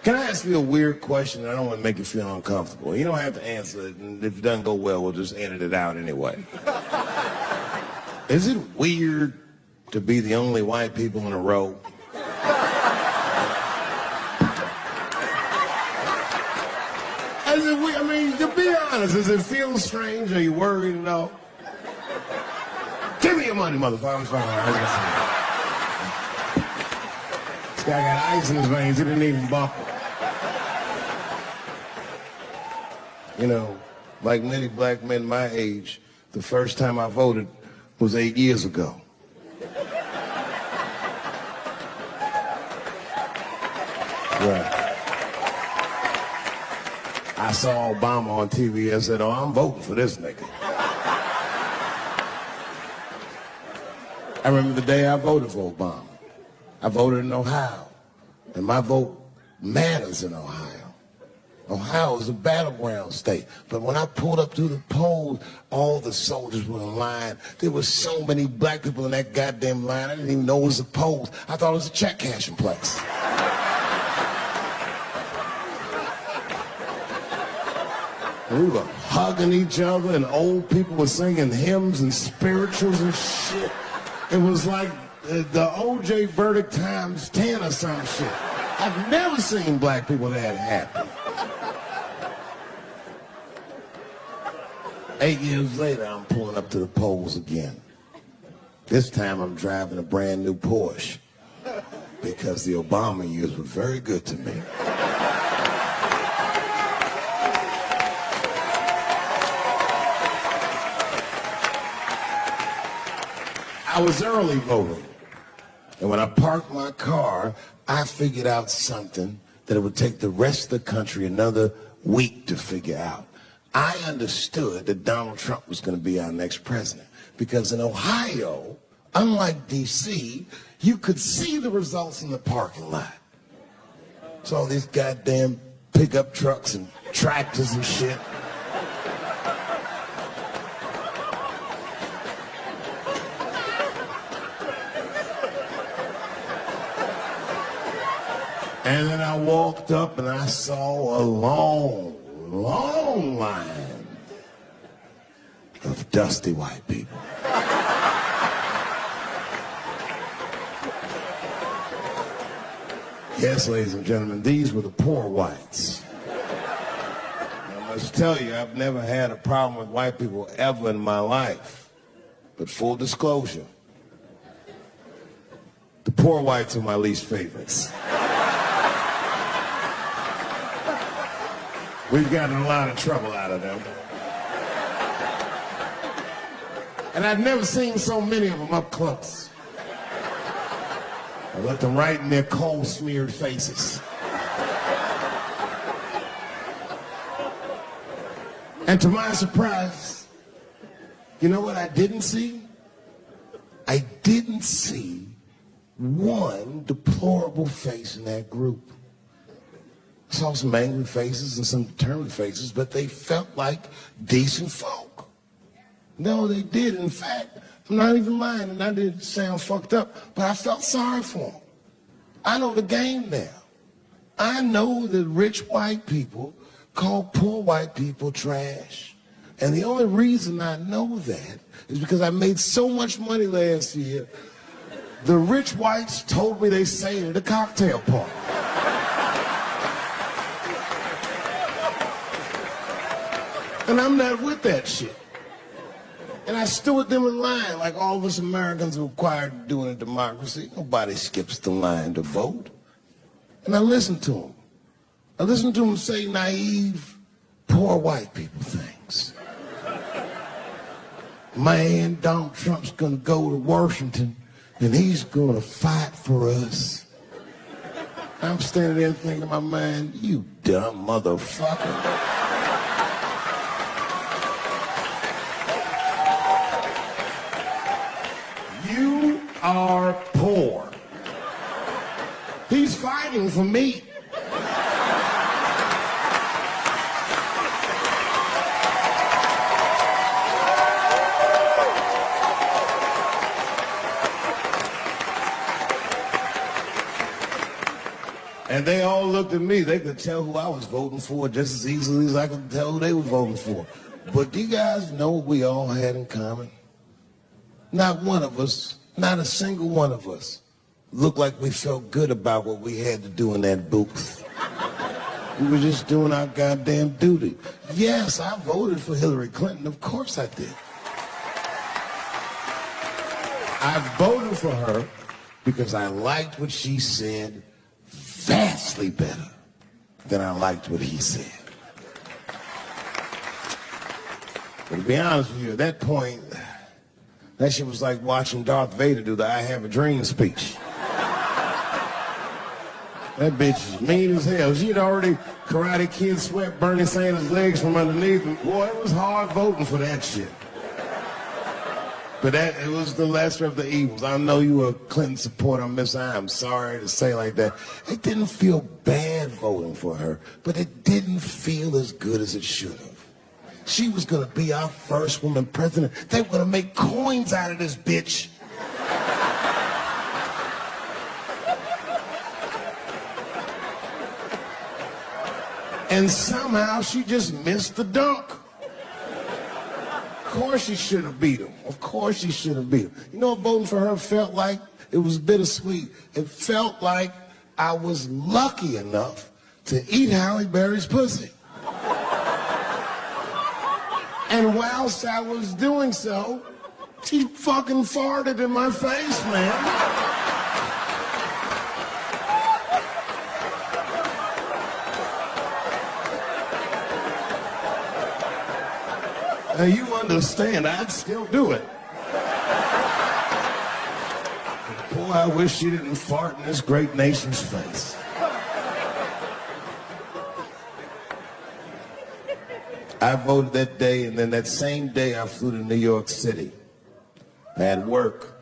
Can I ask you a weird question? I don't want to make you feel uncomfortable. You don't have to answer it, and if it doesn't go well, we'll just edit it out anyway. Is it weird to be the only white people in a row? I mean, to be honest, does it feel strange? Are you worried at all? Give me your money, motherfucker. I'm fine. This guy got ice in his veins. He didn't even buckle. You know, like many black men my age, the first time I voted was 8 years ago. Right. I saw Obama on TV and said, oh, I'm voting for this nigga. I remember the day I voted for Obama. I voted in Ohio, and my vote matters in Ohio. Ohio is a battleground state, but when I pulled up to the polls, all the soldiers were in line. There were so many black people in that goddamn line, I didn't even know it was a poll. I thought it was a check cashing place. We were hugging each other, and old people were singing hymns and spirituals and shit. It was like the OJ verdict times 10 or some shit. I've never seen black people that happy. 8 years later, I'm pulling up to the polls again. This time I'm driving a brand new Porsche because the Obama years were very good to me. I was early voting, and when I parked my car, I figured out something that it would take the rest of the country another week to figure out. I understood that Donald Trump was going to be our next president because in Ohio, unlike D.C., you could see the results in the parking lot. It's all these goddamn pickup trucks and tractors and shit. And then I walked up and I saw a long line of dusty white people. Yes, ladies and gentlemen, these were the poor whites. I must tell you, I've never had a problem with white people ever in my life. But full disclosure, the poor whites are my least favorites. We've gotten a lot of trouble out of them. And I've never seen so many of them up close. I looked them right in their coal-smeared faces. And to my surprise, you know what I didn't see? I didn't see one deplorable face in that group. I saw some angry faces and some determined faces, but they felt like decent folk. No, they did. In fact, I'm not even lying, and I didn't sound fucked up, but I felt sorry for them. I know the game now. I know that rich white people call poor white people trash. And the only reason I know that is because I made so much money last year, the rich whites told me they sang at a cocktail party. And I'm not with that shit. And I stood with them in line like all of us Americans are required to do in a democracy. Nobody skips the line to vote. And I listened to them. I listened to them say naive, poor white people things. Man, Donald Trump's gonna go to Washington and he's gonna fight for us. I'm standing there thinking in my mind, you dumb motherfucker. You are poor. He's fighting for me. And they all looked at me. They could tell who I was voting for just as easily as I could tell who they were voting for. But do you guys know what we all had in common? Not one of us, not a single one of us, looked like we felt good about what we had to do in that booth. We were just doing our goddamn duty. Yes, I voted for Hillary Clinton. Of course I did. I voted for her because I liked what she said vastly better than I liked what he said. But to be honest with you, at that point, that shit was like watching Darth Vader do the I Have a Dream speech. That bitch is mean as hell. She'd already Karate Kid swept Bernie Sanders' legs from underneath him. Boy, it was hard voting for that shit. But it was the lesser of the evils. I know you were a Clinton supporter, Miss I. I'm sorry to say like that. It didn't feel bad voting for her, but it didn't feel as good as it should have. She was going to be our first woman president. They were going to make coins out of this bitch. And somehow she just missed the dunk. Of course she should have beat him. Of course she should have beat him. You know what voting for her felt like? It was bittersweet. It felt like I was lucky enough to eat Halle Berry's pussy. And whilst I was doing so, she fucking farted in my face, man. Now you understand, I'd still do it. Boy, I wish she didn't fart in this great nation's face. I voted that day, and then that same day I flew to New York City. I had work.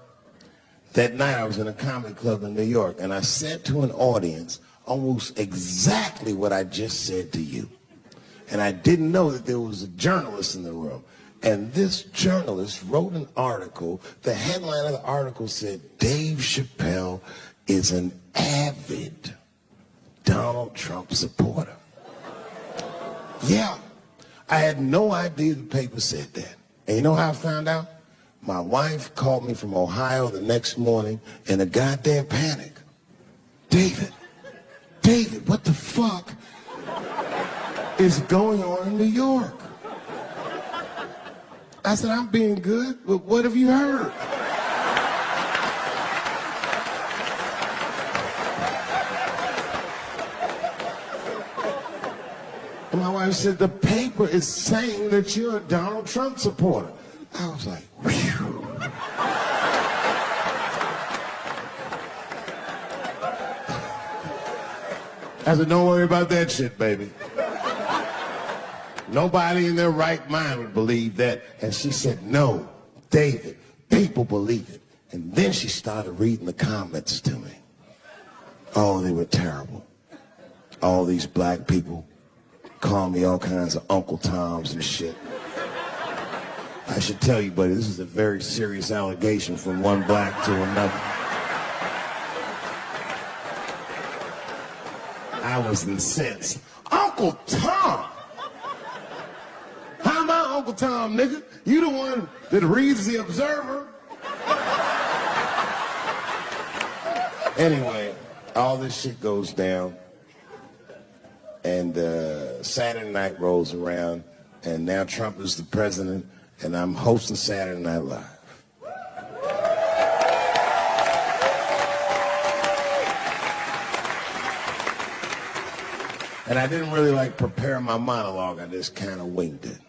That night I was in a comedy club in New York, and I said to an audience almost exactly what I just said to you. And I didn't know that there was a journalist in the room. And this journalist wrote an article. The headline of the article said, Dave Chappelle is an avid Donald Trump supporter. Yeah, I had no idea the paper said that. And you know how I found out? My wife called me from Ohio the next morning in a goddamn panic. David, what the fuck is going on in New York? I said, I'm being good, but what have you heard? And my wife said, the paper is saying that you're a Donald Trump supporter. I was like, whew. I said, don't worry about that shit, baby. Nobody in their right mind would believe that. And she said, no, David, people believe it. And then she started reading the comments to me. Oh, they were terrible. All these black people call me all kinds of Uncle Toms and shit. I should tell you, buddy, this is a very serious allegation from one black to another. I was incensed. Uncle Tom! How am I Uncle Tom, nigga? You the one that reads the Observer. Anyway, all this shit goes down. And Saturday night rolls around. And now Trump is the president. And I'm hosting Saturday Night Live. And I didn't really prepare my monologue. I just kind of winged it.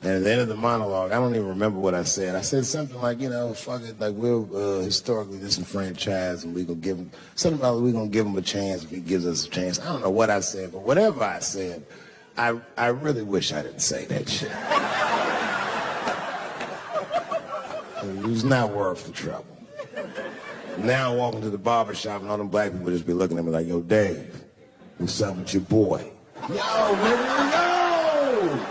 And at the end of the monologue, I don't even remember what I said. I said something like, fuck it, we're historically disenfranchised, and we're going to give him, something about we're going to give him a chance if he gives us a chance. I don't know what I said, but whatever I said, I really wish I didn't say that shit. It was not worth the trouble. Now I walk into the barbershop and all them black people just be looking at me like, yo, Dave, what's up with your boy? Yo, nigga, yo!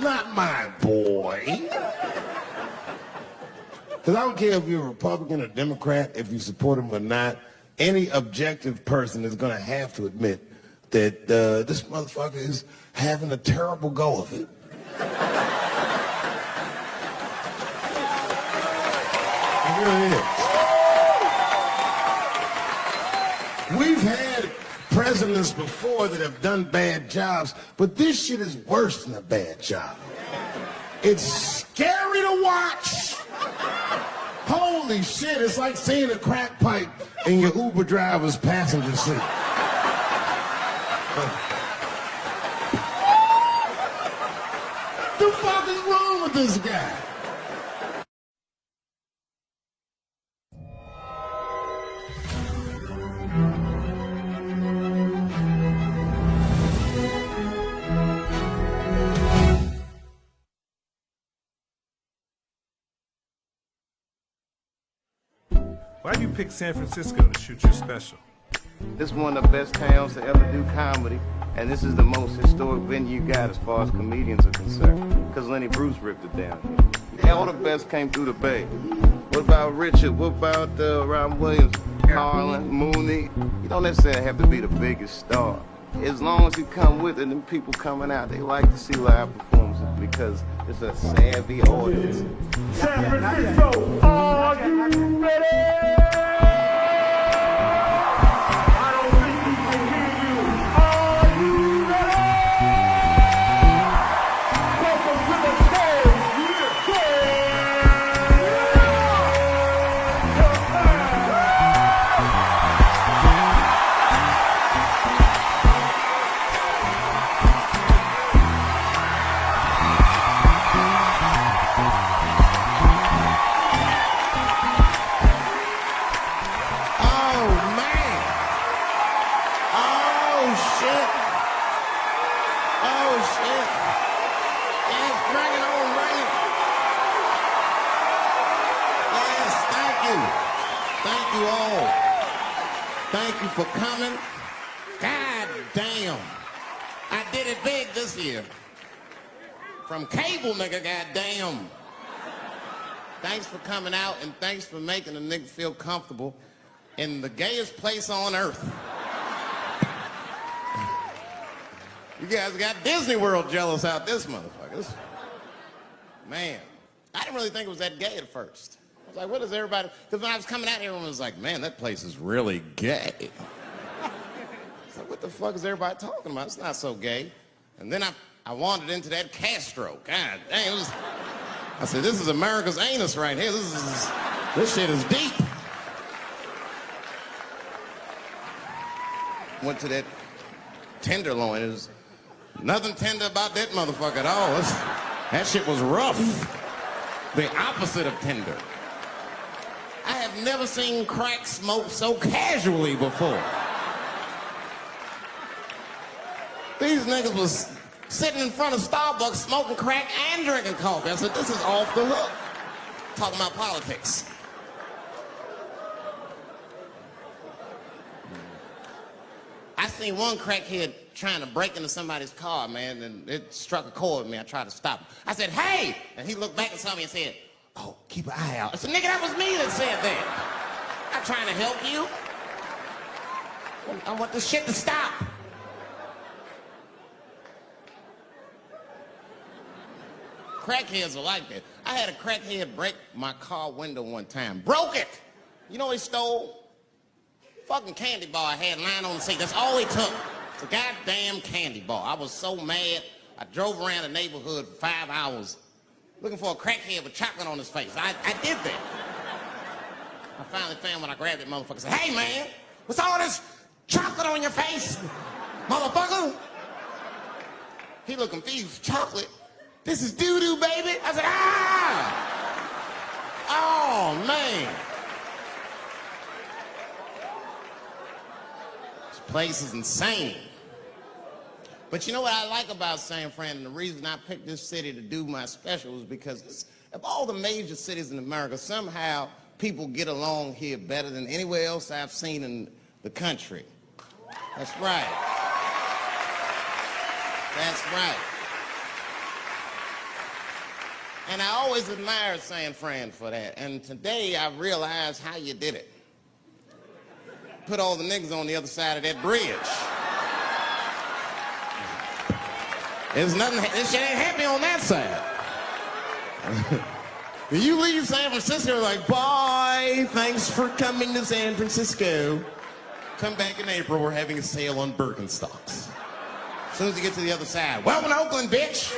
Not my boy. Because I don't care if you're a Republican or Democrat, if you support him or not, any objective person is going to have to admit that this motherfucker is having a terrible go of it. It really is. We've had presidents before that have done bad jobs, but this shit is worse than a bad job. It's scary to watch. Holy shit, it's like seeing a crack pipe in your Uber driver's passenger seat. The fuck is wrong with this guy? Why do you pick San Francisco to shoot your special? This is one of the best towns to ever do comedy, and this is the most historic venue you got as far as comedians are concerned, because Lenny Bruce ripped it down here. All the best came through the Bay. What about Richard? What about Robin Williams, Harlan, Mooney? You don't necessarily have to be the biggest star. As long as you come with it, and people coming out, they like to see live performances because it's a savvy audience. San Francisco, are you ready? I don't think we can hear you. Are you ready? Welcome to the show. Thank you for coming. God damn. I did it big this year. From cable, nigga, goddamn. Thanks for coming out, and thanks for making a nigga feel comfortable in the gayest place on earth. You guys got Disney World jealous out this motherfucker. Man, I didn't really think it was that gay at first. I was like, what is everybody? Because when I was coming out here, everyone was like, man, that place is really gay. I was like, what the fuck is everybody talking about? It's not so gay. And then I wandered into that Castro. God dang, it was... I said, this is America's anus right here. This shit is deep. Went to that Tenderloin. It was nothing tender about that motherfucker at all. That shit was rough. The opposite of tender. I have never seen crack smoked so casually before. These niggas was sitting in front of Starbucks smoking crack and drinking coffee. I said, this is off the hook. Talking about politics. I seen one crackhead trying to break into somebody's car, man, and it struck a chord with me. I tried to stop him. I said, hey! And he looked back and saw me and said, oh, keep an eye out. I said, nigga, that was me that said that. I'm trying to help you. I want this shit to stop. Crackheads are like that. I had a crackhead break my car window one time. Broke it! You know what he stole? Fucking candy bar I had lying on the seat. That's all he took. It's a goddamn candy bar. I was so mad. I drove around the neighborhood for 5 hours looking for a crackhead with chocolate on his face. I did that. I finally found when I grabbed that motherfucker. I said, hey man, what's all this chocolate on your face, motherfucker? He looked confused. Chocolate? This is doo-doo, baby. I said, ah! Oh, man. This place is insane. But you know what I like about San Fran, and the reason I picked this city to do my special is because of all the major cities in America, somehow people get along here better than anywhere else I've seen in the country. That's right. That's right. And I always admired San Fran for that. And today I realized how you did it. Put all the niggas on the other side of that bridge. There's nothing, this shit ain't happy on that side. You leave San Francisco like, bye, thanks for coming to San Francisco. Come back in April, we're having a sale on Birkenstocks. As soon as you get to the other side, welcome to Oakland, bitch.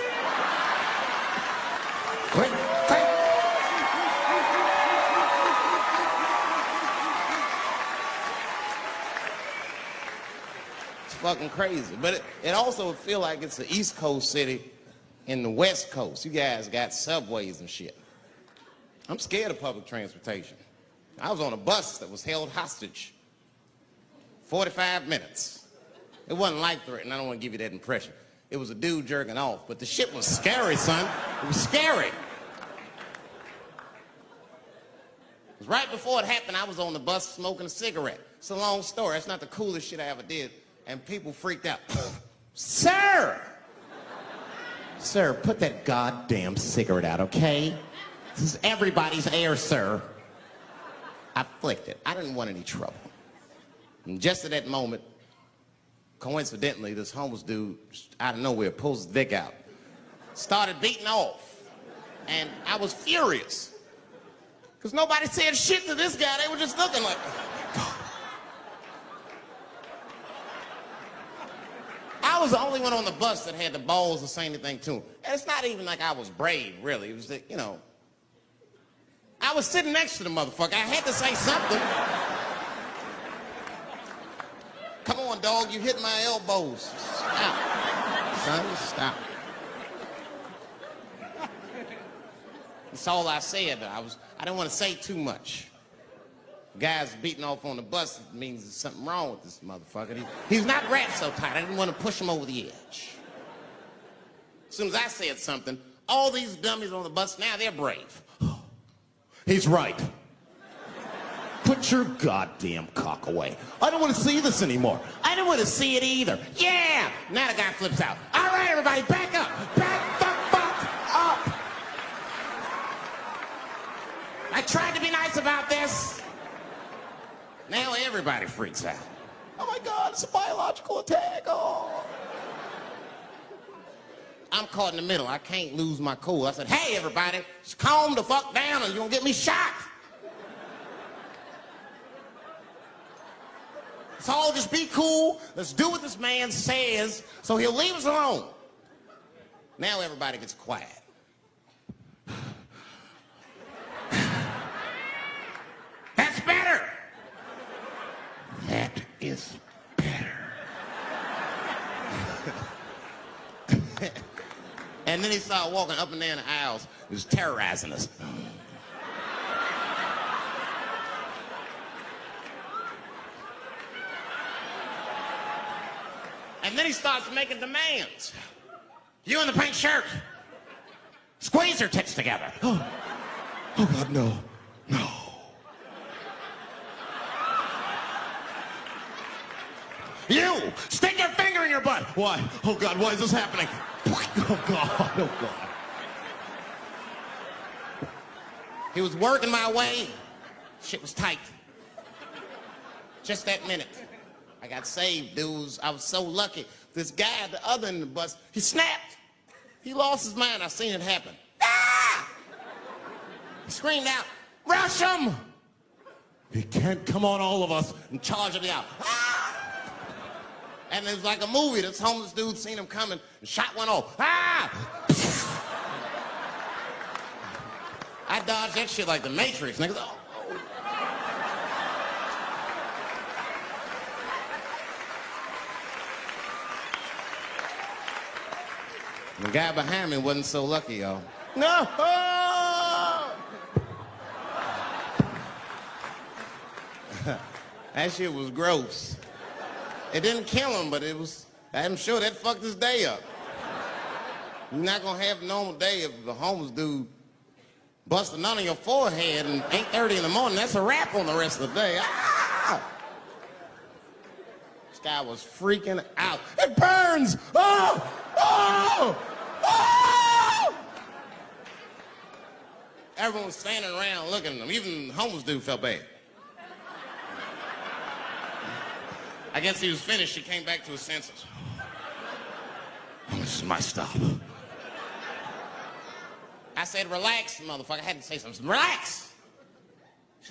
Click, click. It's fucking crazy. But it also would feel like it's the East Coast city in the West Coast. You guys got subways and shit. I'm scared of public transportation. I was on a bus that was held hostage 45 minutes. It wasn't life-threatening. I don't want to give you that impression. It was a dude jerking off, but the shit was scary, son. It was scary. It was right before it happened, I was on the bus smoking a cigarette. It's a long story. That's not the coolest shit I ever did. And people freaked out. Sir! Sir, put that goddamn cigarette out, okay? This is everybody's air, sir. I flicked it. I didn't want any trouble. And just at that moment, coincidentally, this homeless dude, out of nowhere, pulls his dick out. Started beating off. And I was furious. Because nobody said shit to this guy. They were just looking like... I was the only one on the bus that had the balls to say anything to him. And it's not even like I was brave, really. It was that, you know... I was sitting next to the motherfucker. I had to say something. Come on, dog, you hit my elbows. Stop. Son, stop. That's all I said. I didn't want to say too much. Guys beating off on the bus means there's something wrong with this motherfucker. He's not wrapped so tight. I didn't want to push him over the edge. As soon as I said something, all these dummies on the bus, now they're brave. He's right. Put your goddamn cock away. I don't want to see this anymore. I don't want to see it either. Yeah! Now the guy flips out. All right, everybody, back up. Back the fuck up. I tried to be nice about this. Now everybody freaks out. Oh my God, it's a biological attack. Oh. I'm caught in the middle. I can't lose my cool. I said, hey, everybody, just calm the fuck down or you're going to get me shot. Let's all just be cool. Let's do what this man says so he'll leave us alone. Now everybody gets quiet. That's better. That is better. And then he started walking up and down the aisles. He was terrorizing us. And then he starts making demands. You in the pink shirt. Squeeze your tits together. Oh God, no. No. You, stick your finger in your butt. Why? Oh God, why is this happening? Oh God, oh God. He was working my way. Shit was tight. Just that minute. I got saved, dudes. I was so lucky. This guy at the other end of the bus, he snapped. He lost his mind. I seen it happen. Ah! He screamed out, rush him! He can't come on all of us and charge him out. Ah! And it was like a movie. This homeless dude seen him coming and shot one off. Ah! I dodged that shit like the Matrix. Niggas, oh. The guy behind me wasn't so lucky, y'all. No! That shit was gross. It didn't kill him, but it was, I'm sure that fucked his day up. You're not gonna have a normal day if the homeless dude busts a nut on your forehead and 8:30 in the morning. That's a wrap on the rest of the day. Ah! This guy was freaking out. It burns! Oh! Oh! Oh! Everyone was standing around looking at him. Even the homeless dude felt bad. I guess he was finished. He came back to his senses. This is my stop. I said, relax, motherfucker. I had to say something. Relax.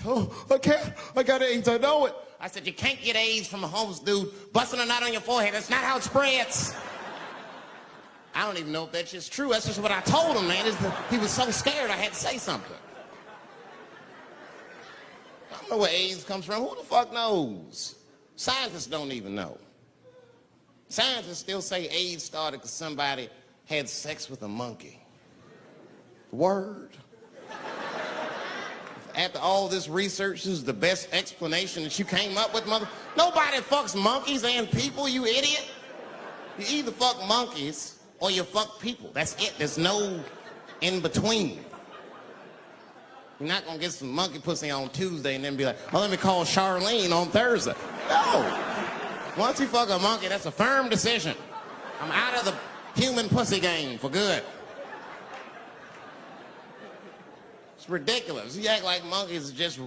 Oh, I can't. I got AIDS. I know it. I said, you can't get AIDS from a homeless dude busting a nut on your forehead. That's not how it spreads. I don't even know if that's just true. That's just what I told him, man. He was so scared I had to say something. I don't know where AIDS comes from. Who the fuck knows? Scientists don't even know. Scientists still say AIDS started because somebody had sex with a monkey. Word. After all this research, this is the best explanation that you came up with, mother. Nobody fucks monkeys and people, you idiot. You either fuck monkeys or you fuck people. That's it. There's no in between. You're not gonna get some monkey pussy on Tuesday and then be like, oh, let me call Charlene on Thursday. No. Once you fuck a monkey, that's a firm decision. I'm out of the human pussy game for good. It's ridiculous. You act like monkeys are just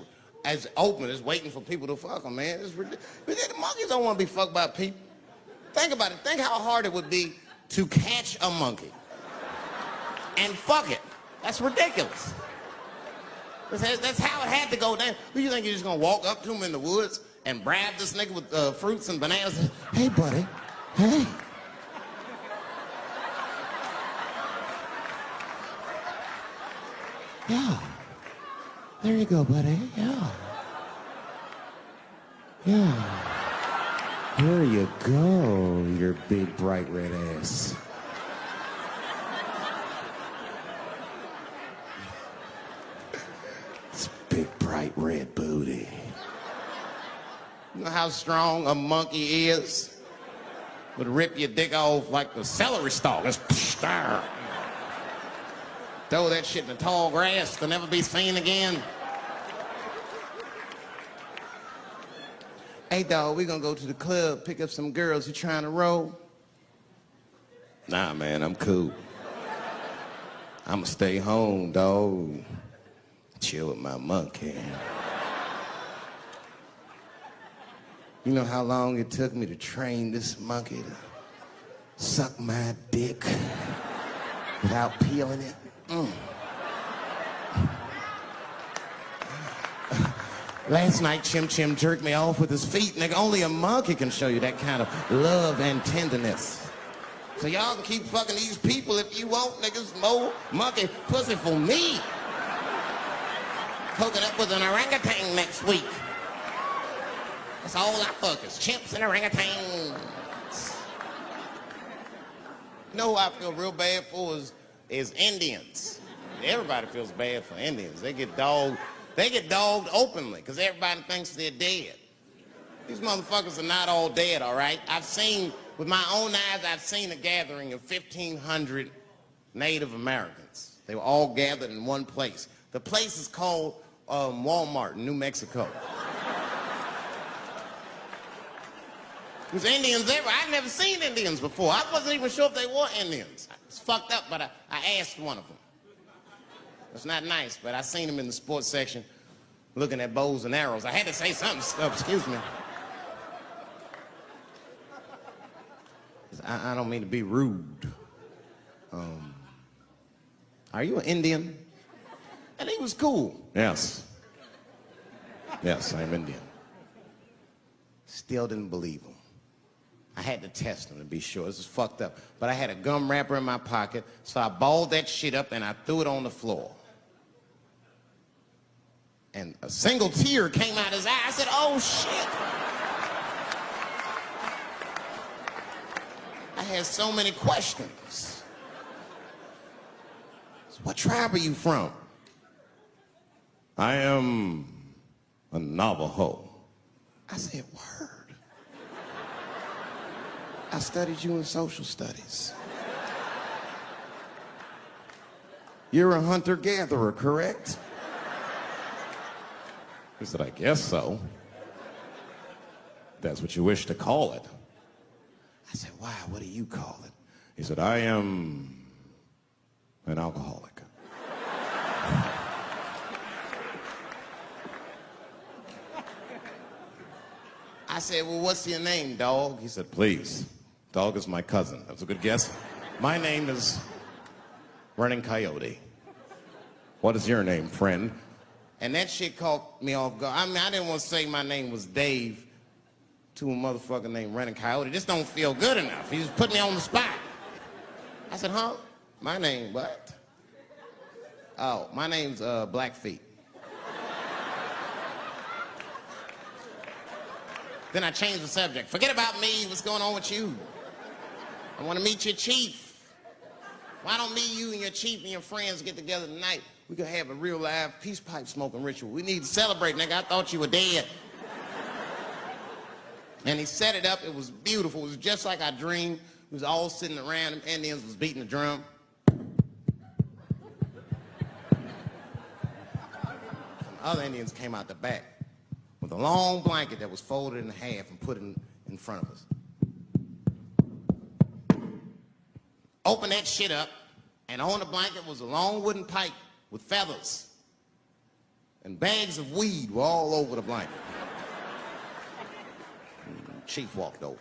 as open as waiting for people to fuck them, man. It's ridiculous. Monkeys don't want to be fucked by people. Think about it. Think how hard it would be to catch a monkey and fuck it. That's ridiculous. That's how it had to go down. Who you think you're just gonna walk up to him in the woods and brab this nigga with fruits and bananas? Hey, buddy. Hey. Yeah. There you go, buddy. Yeah. Yeah. There you go, your big, bright red ass. It's big, bright red booty. You know how strong a monkey is? Would rip your dick off like the celery stalk. It's throw that shit in the tall grass to never be seen again. Hey, dog, we gonna go to the club, pick up some girls. You trying to roll? Nah, man, I'm cool. I'ma stay home, dog. Chill with my monkey. You know how long it took me to train this monkey to suck my dick without peeling it? Last night, Chim Chim jerked me off with his feet. Nigga, only a monkey can show you that kind of love and tenderness. So y'all can keep fucking these people if you want, niggas. More monkey pussy for me. Hooking up with an orangutan next week. That's all I fuck is chimps and orangutans. You know who I feel real bad for is Indians. Everybody feels bad for Indians. They get dogged openly because everybody thinks they're dead. These motherfuckers are not all dead, all right? With my own eyes, I've seen a gathering of 1,500 Native Americans. They were all gathered in one place. The place is called Walmart in New Mexico. There's Indians everywhere. I'd never seen Indians before. I wasn't even sure if they were Indians. It's fucked up, but I asked one of them. It's not nice, but I seen him in the sports section looking at bows and arrows. I had to say something. Excuse me. I don't mean to be rude. Are you an Indian? And he was cool. Yes. Yes, I'm Indian. Still didn't believe him. I had to test him to be sure. This is fucked up. But I had a gum wrapper in my pocket, so I balled that shit up and I threw it on the floor. And a single tear came out his eye. I said, oh, shit. I had so many questions. So what tribe are you from? I am a Navajo. I said, word. I studied you in social studies. You're a hunter-gatherer, correct? He said, I guess so. That's what you wish to call it. I said, why? What do you call it? He said, I am an alcoholic. I said, well, what's your name, dog? He said, please. Dog is my cousin. That's a good guess. My name is Running Coyote. What is your name, friend? And that shit caught me off guard. I mean, I didn't want to say my name was Dave to a motherfucker named Running Coyote. This don't feel good enough. He just put me on the spot. I said, huh? My name, what? Oh, my name's Blackfeet. Then I changed the subject. Forget about me. What's going on with you? I want to meet your chief. Why don't me, you, and your chief and your friends get together tonight? We could have a real live peace pipe smoking ritual. We need to celebrate, nigga. I thought you were dead. And he set it up. It was beautiful. It was just like I dreamed. We was all sitting around. Them Indians was beating the drum. Some other Indians came out the back with a long blanket that was folded in half and put in front of us. Open that shit up, and on the blanket was a long wooden pipe with feathers. And bags of weed were all over the blanket. Chief walked over.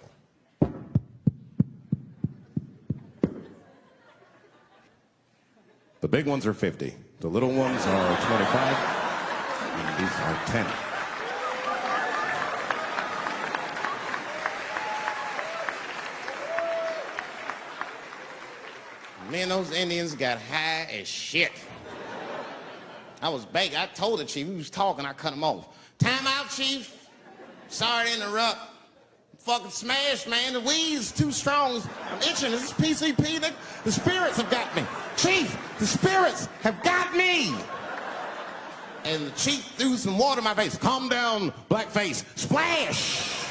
The big ones are 50. The little ones are 25. And these are 10. Me and those Indians got high as shit. I was baked. I told the chief, he was talking, I cut him off. Time out, chief. Sorry to interrupt. Fucking smashed, man. The weed's too strong. I'm itching. This is PCP. The spirits have got me. Chief, the spirits have got me. And the chief threw some water in my face. Calm down, blackface. Splash.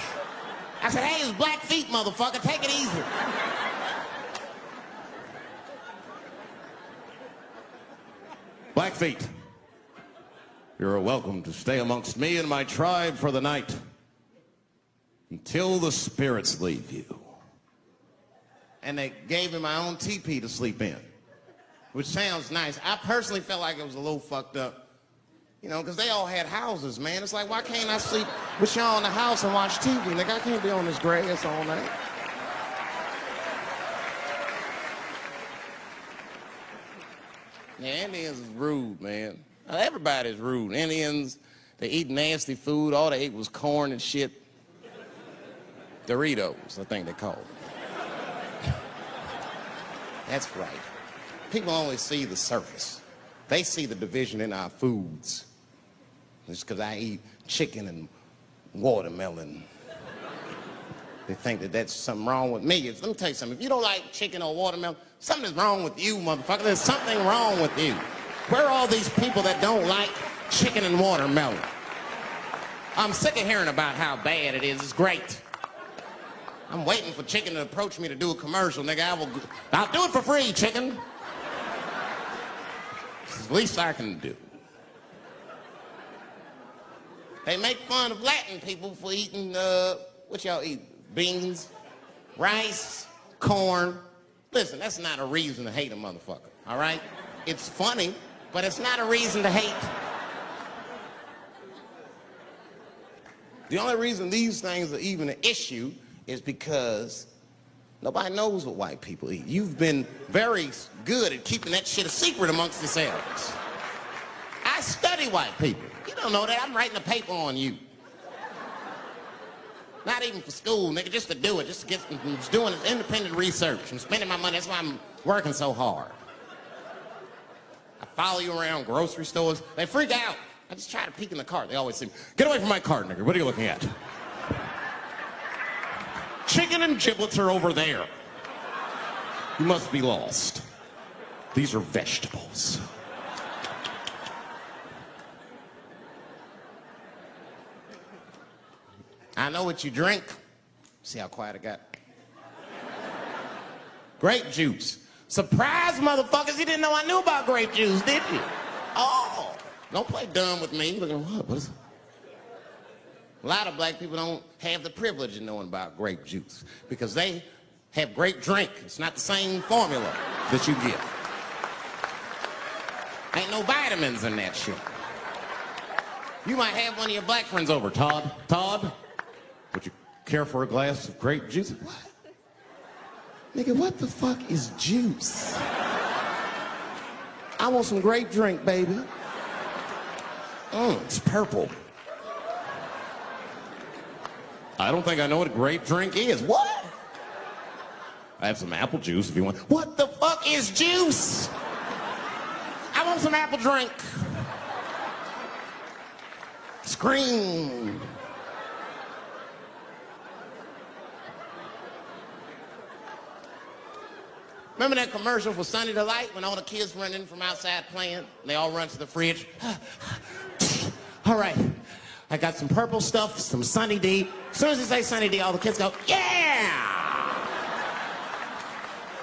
I said, hey, it's Blackfeet, motherfucker. Take it easy. Blackfeet, you're welcome to stay amongst me and my tribe for the night until the spirits leave you. And they gave me my own teepee to sleep in, which sounds nice. I personally felt like it was a little fucked up, you know, because they all had houses, man. It's like, why can't I sleep with y'all in the house and watch TV? Like, I can't be on this grass all night. Yeah, Indians is rude, man. Everybody's rude. Indians, they eat nasty food. All they ate was corn and shit. Doritos, I think they call it. That's right. People only see the surface. They see the division in our foods. It's because I eat chicken and watermelon. They think that that's something wrong with me. Let me tell you something. If you don't like chicken or watermelon, something is wrong with you, motherfucker. There's something wrong with you. Where are all these people that don't like chicken and watermelon? I'm sick of hearing about how bad it is. It's great. I'm waiting for chicken to approach me to do a commercial, nigga. I'll do it for free, chicken. It's the least I can do. They make fun of Latin people for eating, what y'all eat? Beans, rice, corn. Listen, that's not a reason to hate a motherfucker, all right? It's funny, but it's not a reason to hate. The only reason these things are even an issue is because nobody knows what white people eat. You've been very good at keeping that shit a secret amongst yourselves. I study white people. You don't know that. I'm writing a paper on you. Not even for school, nigga, just to do it, just doing independent research. I'm spending my money, that's why I'm working so hard. I follow you around grocery stores. They freak out. I just try to peek in the cart. They always say, get away from my cart, nigga. What are you looking at? Chicken and giblets are over there. You must be lost. These are vegetables. I know what you drink. See how quiet I got? Grape juice. Surprise, motherfuckers, you didn't know I knew about grape juice, did you? Oh, don't play dumb with me. Look at what is it? A lot of black people don't have the privilege of knowing about grape juice because they have grape drink. It's not the same formula that you get. Ain't no vitamins in that shit. You might have one of your black friends over, Todd. Todd, would you Care for a glass of grape juice? What? Nigga, what the fuck is juice? I want some grape drink, baby. It's purple. I don't think I know what a grape drink is. What? I have some apple juice if you want. What the fuck is juice? I want some apple drink. Scream. Remember that commercial for Sunny Delight when all the kids run in from outside playing? And they all run to the fridge. All right, I got some purple stuff, some Sunny D. As soon as they say Sunny D, all the kids go, yeah!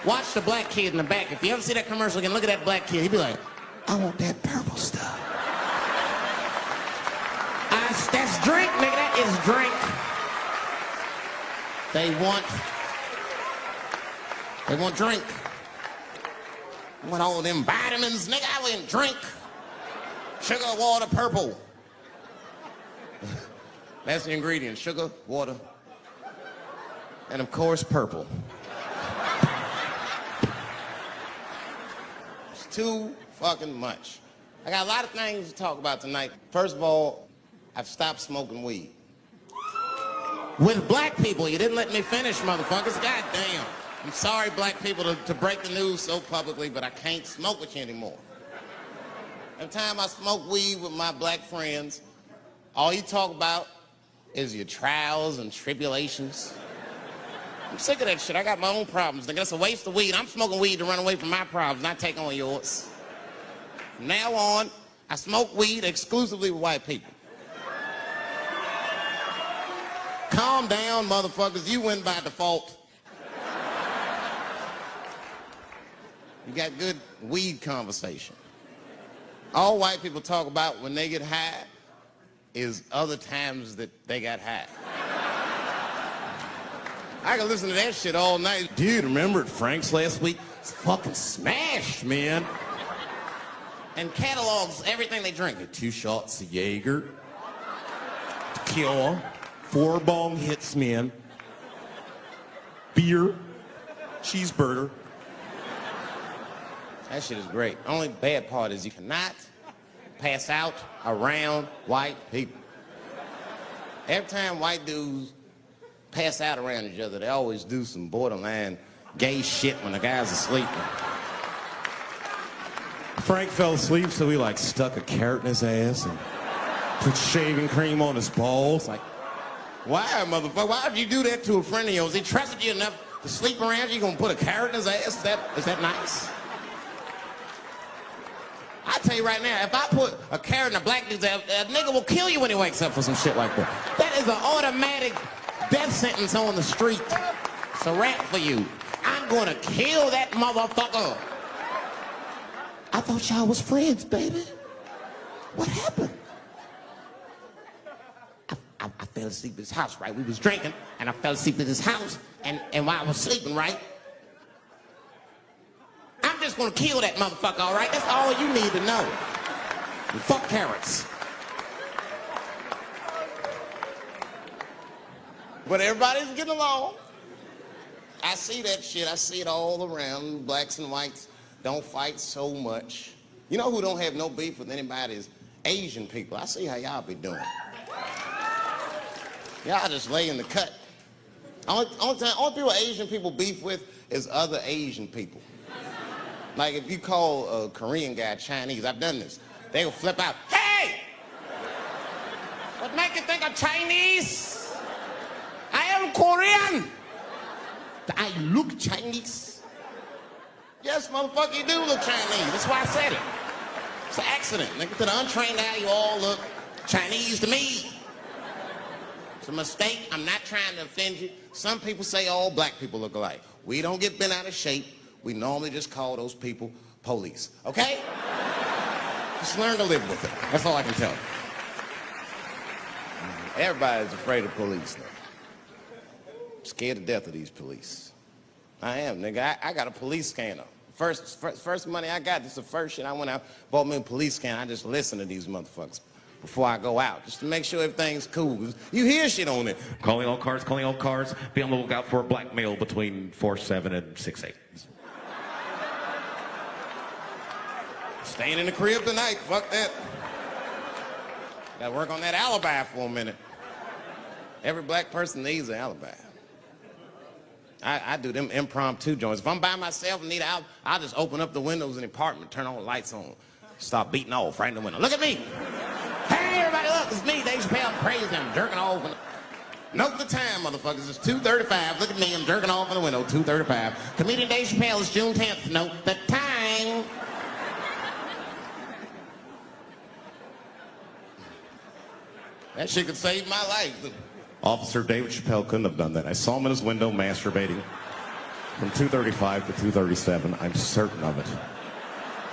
Watch the black kid in the back. If you ever see that commercial again, look at that black kid. He'd be like, I want that purple stuff. That's drink, nigga. That is drink. They want drink. I want all them vitamins, nigga. I want drink. Sugar, water, purple. That's the ingredients. Sugar, water, and of course, purple. It's too fucking much. I got a lot of things to talk about tonight. First of all, I've stopped smoking weed. With black people, you didn't let me finish, motherfuckers. God damn. I'm sorry, black people, to break the news so publicly, but I can't smoke with you anymore. Every time I smoke weed with my black friends, all you talk about is your trials and tribulations. I'm sick of that shit. I got my own problems. Nigga, that's a waste of weed. I'm smoking weed to run away from my problems, not take on yours. From now on, I smoke weed exclusively with white people. Calm down, motherfuckers. You win by default. You got good weed conversation. All white people talk about when they get high is other times that they got high. I can listen to that shit all night. Dude, remember at Frank's last week? It's fucking smashed, man. And catalogs everything they drink. 2 shots of Jaeger, tequila, 4 bong hits, man, beer, cheeseburger. That shit is great. Only bad part is you cannot pass out around white people. Every time white dudes pass out around each other, they always do some borderline gay shit when the guy's asleep. Frank fell asleep, so he like stuck a carrot in his ass and put shaving cream on his balls. Like, why, motherfucker? Why would you do that to a friend of yours? He trusted you enough to sleep around you. You gonna put a carrot in his ass? Is that nice? I tell you right now, if I put a carrot in a black dude's ass, a nigga will kill you when he wakes up for some shit like that. That is an automatic death sentence on the street. It's a rap for you. I'm gonna kill that motherfucker. I thought y'all was friends, baby. What happened? I fell asleep at his house, right? We was drinking, and I fell asleep at his house, and while I was sleeping, right? I'm just gonna kill that motherfucker, all right? That's all you need to know. And fuck carrots. But everybody's getting along. I see that shit. I see it all around. Blacks and whites don't fight so much. You know who don't have no beef with anybody is Asian people. I see how y'all be doing. Y'all just lay in the cut. Only people Asian people beef with is other Asian people. Like if you call a Korean guy Chinese, I've done this. They will flip out, hey! What make you think I'm Chinese? I am Korean. I look Chinese. Yes, motherfucker, you do look Chinese. That's why I said it. It's an accident. Nigga, to the untrained eye, you all look Chinese to me. It's a mistake. I'm not trying to offend you. Some people say all black people look alike. We don't get bent out of shape. We normally just call those people police, okay? Just learn to live with it. That's all I can tell you. Everybody's afraid of police now. I'm scared to death of these police. I am, nigga. I got a police scanner. First money I got, this is the first shit I went out, bought me a police scanner. I just listen to these motherfuckers. before I go out, just to make sure everything's cool. You hear shit on it. Calling all cars, calling all cars. Be on the lookout for a black male between 4'7" and 6'8". Staying in the crib tonight, fuck that. Gotta work on that alibi for a minute. Every black person needs an alibi. I do them impromptu joints. If I'm by myself and need an alibi, I'll just open up the windows in the apartment, turn all the lights on, start beating off right in the window. Look at me. Hey, everybody, look, it's me, Dave Chappelle. I'm crazy, I'm jerking off. Note the time, motherfuckers. It's 2:35. Look at me, I'm jerking off in the window, 2:35. Comedian Dave Chappelle is June 10th. Note the time. That shit could save my life. Officer David Chappelle couldn't have done that. I saw him in his window masturbating from 2:35 to 2:37. I'm certain of it.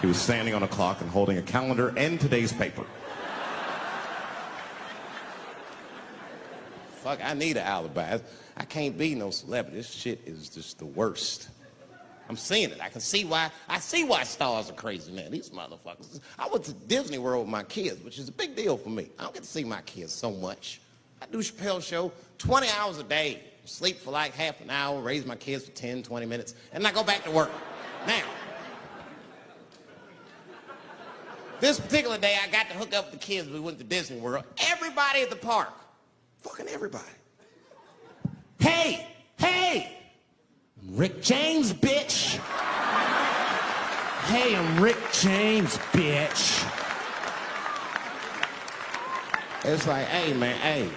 He was standing on a clock and holding a calendar and today's paper. Fuck, I need an alibi. I can't be no celebrity. This shit is just the worst. I'm seeing it. I see why stars are crazy, man. These motherfuckers. I went to Disney World with my kids, which is a big deal for me. I don't get to see my kids so much. I do Chappelle show 20 hours a day, sleep for like half an hour, raise my kids for 10, 20 minutes, and I go back to work. Now, this particular day, I got to hook up with the kids. We went to Disney World. Everybody at the park, fucking everybody. Hey, Rick James, bitch. Hey, I'm Rick James, bitch. It's like, hey, man, hey.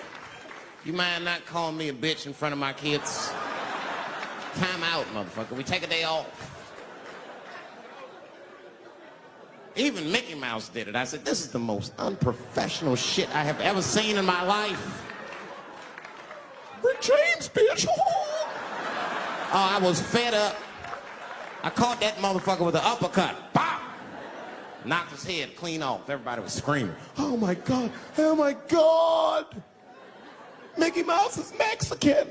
You mind not calling me a bitch in front of my kids? Time out, motherfucker. We take a day off. Even Mickey Mouse did it. I said, this is the most unprofessional shit I have ever seen in my life. Rick James, bitch. Oh, I was fed up. I caught that motherfucker with an uppercut. Pop! Knocked his head clean off. Everybody was screaming. Oh my God, oh my God. Mickey Mouse is Mexican.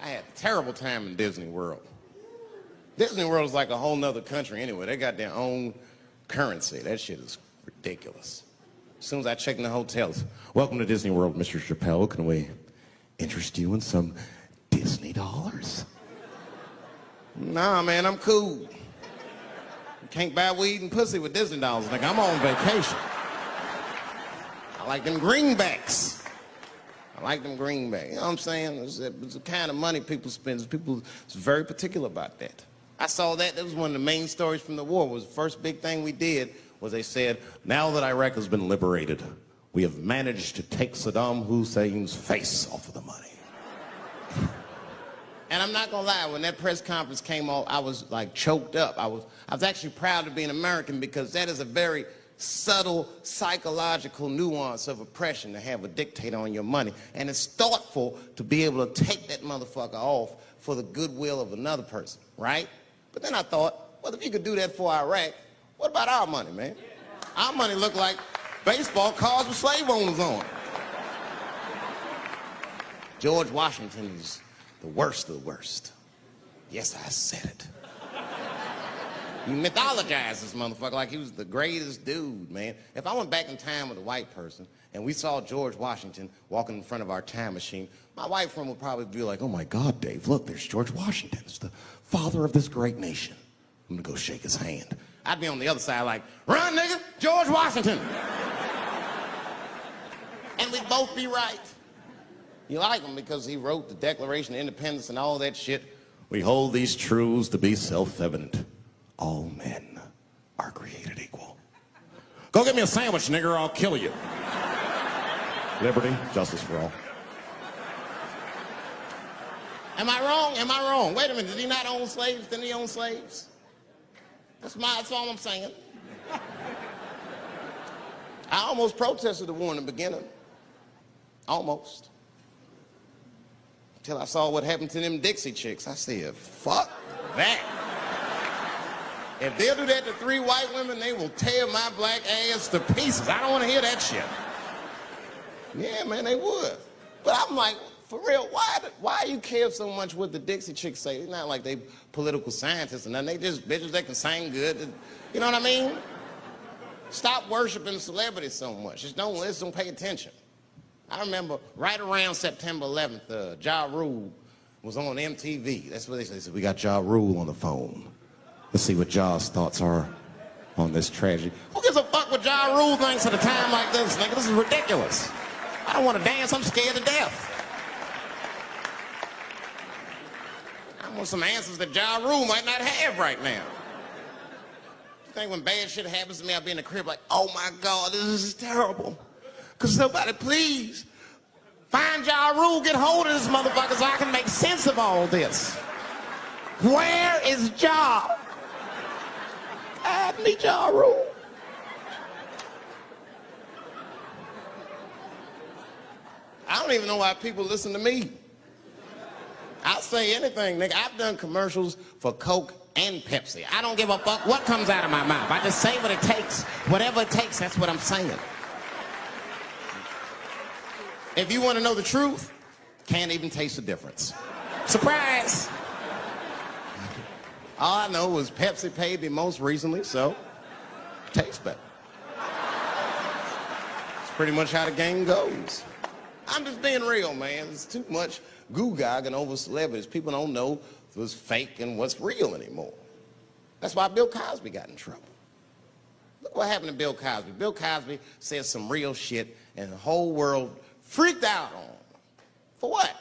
I had a terrible time in Disney World. Disney World is like a whole nother country anyway. They got their own currency. That shit is ridiculous. As soon as I check in the hotels, welcome to Disney World, Mr. Chappelle. Can we interest you in some Disney dollars? Nah, man, I'm cool. You can't buy weed and pussy with Disney dollars. Like, I'm on vacation. I like them greenbacks. I like them greenbacks. You know what I'm saying? It's the kind of money people spend. People is very particular about that. I saw that. That was one of the main stories from the war. Was the first big thing we did was they said, now that Iraq has been liberated, we have managed to take Saddam Hussein's face off of the money. And I'm not gonna lie, when that press conference came off, I was like choked up. I was actually proud to be an American because that is a very subtle psychological nuance of oppression to have a dictator on your money. And it's thoughtful to be able to take that motherfucker off for the goodwill of another person, right? But then I thought, well, if you could do that for Iraq, what about our money, man? Our money looked like baseball cards with slave owners on it. George Washington is the worst of the worst. Yes, I said it. You mythologize this motherfucker like he was the greatest dude, man. If I went back in time with a white person and we saw George Washington walking in front of our time machine, my white friend would probably be like, oh my God, Dave, look, there's George Washington. It's the father of this great nation. I'm gonna go shake his hand. I'd be on the other side like, run, nigga, George Washington. And we'd both be right. You like him because he wrote the Declaration of Independence and all that shit. We hold these truths to be self-evident. All men are created equal. Go get me a sandwich, nigger, or I'll kill you. Liberty, justice for all. Am I wrong? Am I wrong? Wait a minute, did he not own slaves? Didn't he own slaves? That's all I'm saying. I almost protested the war in the beginning. Almost. Until I saw what happened to them Dixie chicks. I said, fuck that. If they'll do that to 3 white women, they will tear my black ass to pieces. I don't want to hear that shit. Yeah, man, they would. But I'm like, for real, why you care so much what the Dixie Chicks say? It's not like they political scientists or nothing. They just bitches that can sing good. You know what I mean? Stop worshiping celebrities so much. Just don't listen, don't pay attention. I remember right around September 11th, Ja Rule was on MTV. That's what they said. We got Ja Rule on the phone. Let's see what Ja's thoughts are on this tragedy. Who gives a fuck what Ja Rule thinks at a time like this, nigga? This is ridiculous. I don't want to dance. I'm scared to death. I want some answers that Ja Rule might not have right now. You think when bad shit happens to me, I'll be in the crib like, oh my God, this is terrible. Could somebody please find Ja Rule, get hold of this motherfucker so I can make sense of all this. Where is Ja? I need Ja Rule. I don't even know why people listen to me. I'll say anything, nigga. I've done commercials for Coke and Pepsi. I don't give a fuck what comes out of my mouth. I just say what it takes. Whatever it takes, that's what I'm saying. If you want to know the truth, can't even taste the difference. Surprise! All I know is Pepsi paid me most recently, so tastes better. It's pretty much how the game goes. I'm just being real, man. There's too much goo-gagging over celebrities. People don't know what's fake and what's real anymore. That's why Bill Cosby got in trouble. Look what happened to Bill Cosby. Bill Cosby said some real shit, and the whole world freaked out on him. For what?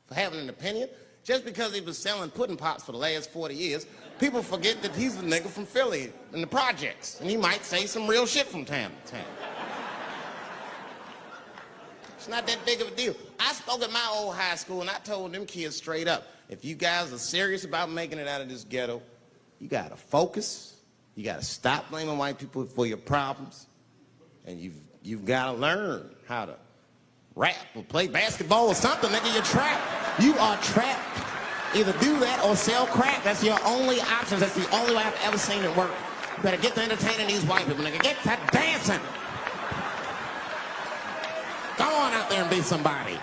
For having an opinion? Just because he was selling pudding pops for the last 40 years, people forget that he's a nigga from Philly in the projects, and he might say some real shit from time to time. It's not that big of a deal. I spoke at my old high school, and I told them kids straight up, if you guys are serious about making it out of this ghetto, you gotta focus, you gotta stop blaming white people for your problems, and you've gotta learn how to rap or play basketball or something, nigga. You're trapped. You are trapped. Either do that or sell crack. That's your only options. That's the only way I've ever seen it work. You better get to entertaining these white people, nigga. Get to dancing. Go on out there and be somebody.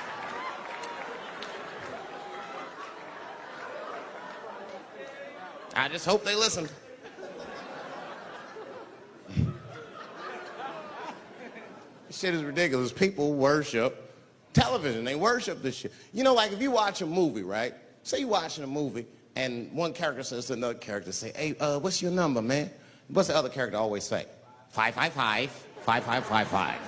I just hope they listen. This shit is ridiculous. People worship television. They worship this shit. You know, like if you watch a movie, right? Say you're watching a movie and one character says to another character, say, hey, what's your number, man? What's the other character always say? 555, 5555.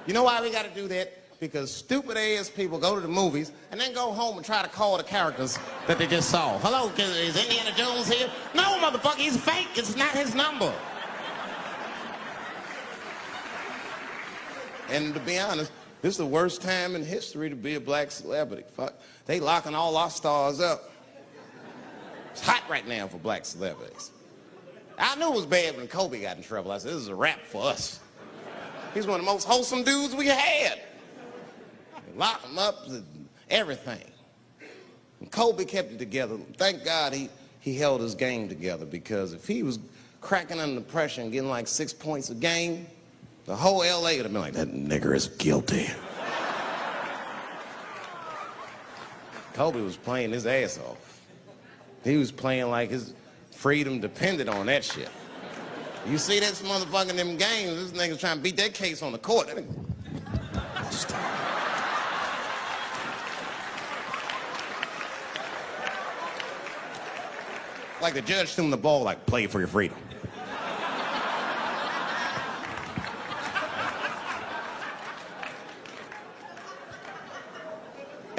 You know why we got to do that? Because stupid ass people go to the movies and then go home and try to call the characters that they just saw. Hello, is Indiana Jones here? No, motherfucker, he's fake. It's not his number. And to be honest, this is the worst time in history to be a black celebrity. Fuck, they locking all our stars up. It's hot right now for black celebrities. I knew it was bad when Kobe got in trouble. I said, this is a wrap for us. He's one of the most wholesome dudes we had. They locked him up and everything. And Kobe kept it together. Thank God he held his game together, because if he was cracking under pressure and getting like 6 points a game, the whole LA would have been like, that nigger is guilty. Kobe was playing his ass off. He was playing like his freedom depended on that shit. You see this motherfucker in them games, this nigga's trying to beat that case on the court. Like the judge threw him the ball, like, play for your freedom.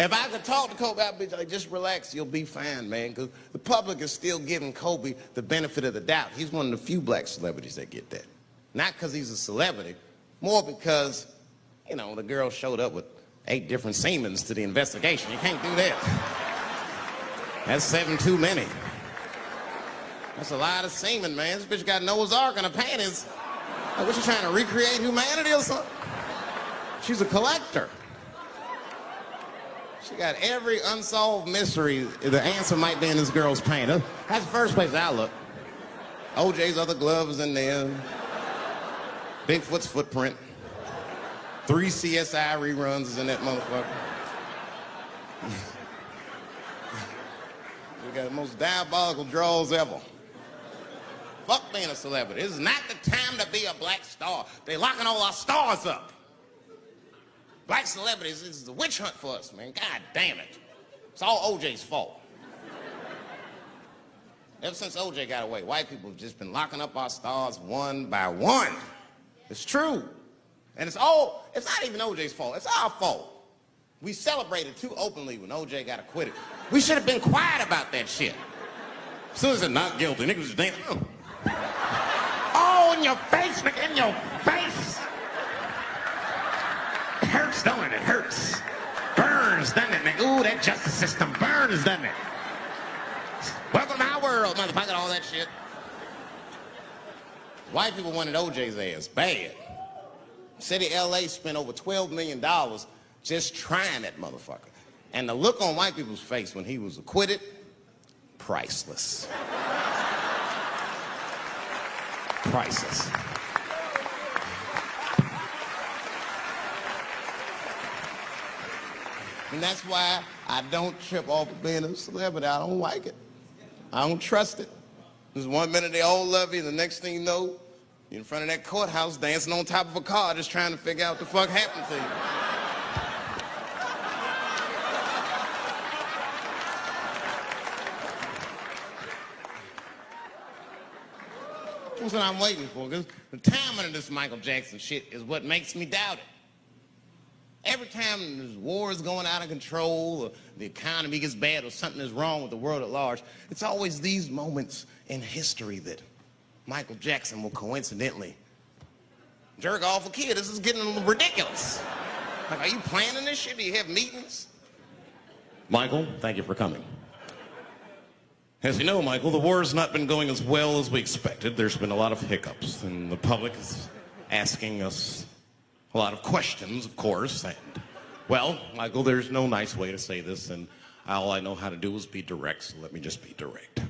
If I could talk to Kobe, I'd be like, just relax, you'll be fine, man. Because the public is still giving Kobe the benefit of the doubt. He's one of the few black celebrities that get that. Not because he's a celebrity, more because, you know, the girl showed up with 8 different semens to the investigation. You can't do that. That's 7 too many. That's a lot of semen, man. This bitch got Noah's Ark in her panties. Like, what, she trying to recreate humanity or something? She's a collector. She got every unsolved mystery. The answer might be in this girl's paint. That's the first place I look. OJ's other glove is in there. Bigfoot's footprint. 3 CSI reruns is in that motherfucker. We got the most diabolical draws ever. Fuck being a celebrity. This is not the time to be a black star. They're locking all our stars up. Black celebrities, this is a witch hunt for us, man. God damn it. It's all OJ's fault. Ever since OJ got away, white people have just been locking up our stars one by one. It's true. And it's not even OJ's fault. It's our fault. We celebrated too openly when OJ got acquitted. We should have been quiet about that shit. As soon as it's not guilty, niggas just damn. Oh, in your face, nigga, in your face. It hurts, don't it? It hurts. Burns, doesn't it, nigga? Ooh, that justice system burns, doesn't it? Welcome to our world, motherfucker, all that shit. White people wanted OJ's ass bad. City of LA spent over $12 million just trying that motherfucker. And the look on white people's face when he was acquitted, priceless. Priceless. And that's why I don't trip off of being a celebrity. I don't like it. I don't trust it. There's 1 minute they all love you, and the next thing you know, you're in front of that courthouse dancing on top of a car just trying to figure out what the fuck happened to you. That's what I'm waiting for, because the timing of this Michael Jackson shit is what makes me doubt it. Every time there's wars going out of control, or the economy gets bad, or something is wrong with the world at large, it's always these moments in history that Michael Jackson will coincidentally jerk off a kid. This is getting ridiculous. Like, are you planning this shit? Do you have meetings? Michael, thank you for coming. As you know, Michael, the war has not been going as well as we expected. There's been a lot of hiccups, and the public is asking us a lot of questions, of course. And, well, Michael, there's no nice way to say this, and all I know how to do is be direct, so let me just be direct.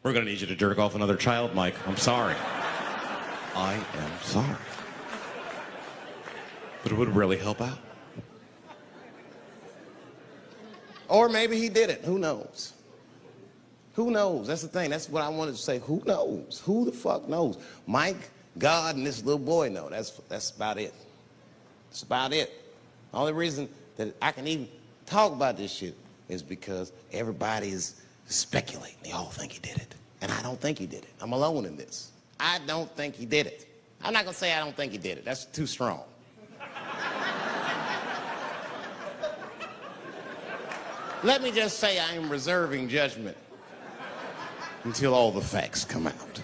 We're going to need you to jerk off another child, Mike. I'm sorry. I am sorry. But it would really help out. Or maybe he did it. Who knows? Who knows? That's the thing. That's what I wanted to say. Who knows? Who the fuck knows? Mike, God, and this little boy know. That's about it. That's about it. The only reason that I can even talk about this shit is because everybody is speculating. They all think he did it. And I don't think he did it. I'm alone in this. I don't think he did it. I'm not going to say I don't think he did it. That's too strong. Let me just say I am reserving judgment until all the facts come out.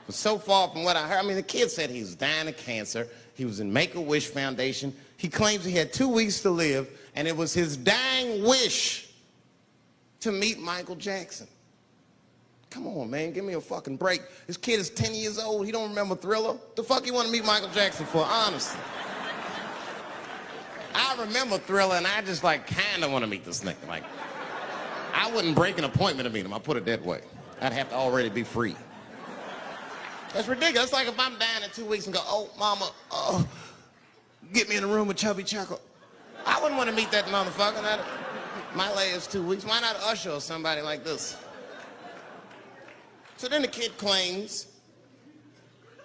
But so far from what I heard, I mean, the kid said he was dying of cancer. He was in Make-A-Wish Foundation. He claims he had 2 weeks to live, and it was his dying wish to meet Michael Jackson. Come on, man, give me a fucking break. This kid is 10 years old. He don't remember Thriller. The fuck you want to meet Michael Jackson for, honestly? I remember Thriller, and I just, like, kind of want to meet this nigga. Like, I wouldn't break an appointment to meet him. I'll put it that way. I'd have to already be free. That's ridiculous. It's like if I'm dying in 2 weeks and go, oh, mama, get me in a room with Chubby Chuckle. I wouldn't want to meet that motherfucker. My last 2 weeks. Why not Usher or somebody like this? So then the kid claims